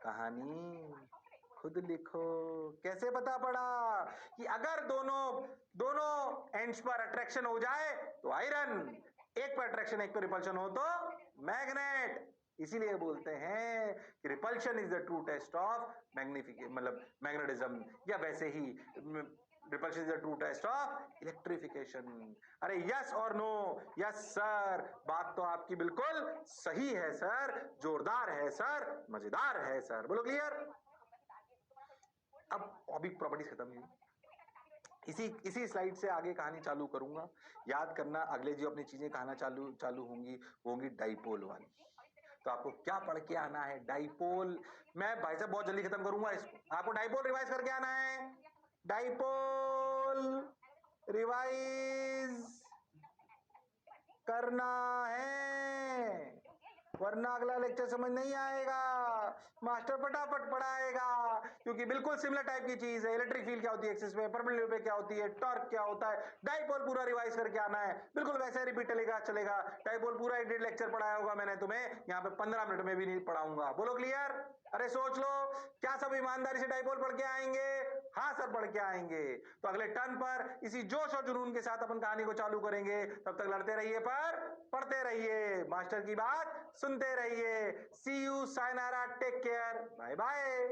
कहानी खुद लिखो। कैसे पता पड़ा कि अगर दोनों दोनों एंड्स पर अट्रैक्शन हो जाए तो आयरन, एक पर अट्रैक्शन एक पर रिपल्शन हो तो मैग्नेट। इसीलिए बोलते हैं कि repulsion is the true test of magnification, मतलब मैग्नेटिज्म, या वैसे ही repulsion is the true test of electrification. अरे यस और नो? यस सर, बात तो आपकी बिल्कुल सही है सर, जोरदार है सर, मजेदार है सर। बोलो क्लियर। अब ऑबिक प्रॉपर्टीज खत्म हुई, इसी स्लाइड से आगे कहानी चालू करूंगा। याद करना, अगले जो अपनी चीजें कहना चालू होंगी वो होंगी डाइपोल वाली। तो आपको क्या पढ़ के आना है? डाइपोल। मैं भाई साहब बहुत जल्दी खत्म करूंगा इसको। आपको डाइपोल रिवाइज करके आना है, डाइपोल रिवाइज करना है, वरना अगला लेक्चर समझ नहीं आएगा। मास्टर फटाफट पढ़ाएगा, क्योंकि बिल्कुल सिमिलर टाइप की चीज है। इलेक्ट्रिक फील्ड क्या होती है एक्सिस में, परपेंडिकुलर पे क्या होती है, टॉर्क क्या होता है, डाइपोल पूरा रिवाइज करके आना है। बिल्कुल वैसे रिपीट चलेगा। डाइपोल पूरा 1.5 लेक्चर पढ़ाया होगा मैंने तुम्हें, यहाँ पे 15 मिनट में भी नहीं पढ़ाऊंगा। बोलो क्लियर। अरे सोच लो, क्या सब ईमानदारी से डाइपोल पढ़ के आएंगे? हाँ सर, पढ़ के आएंगे। तो अगले टर्न पर इसी जोश और जुनून के साथ अपन कहानी को चालू करेंगे। तब तक लड़ते रहिए पर पढ़ते रहिए, मास्टर की बात सुनते रहिए। See you, sayonara, take care, bye bye.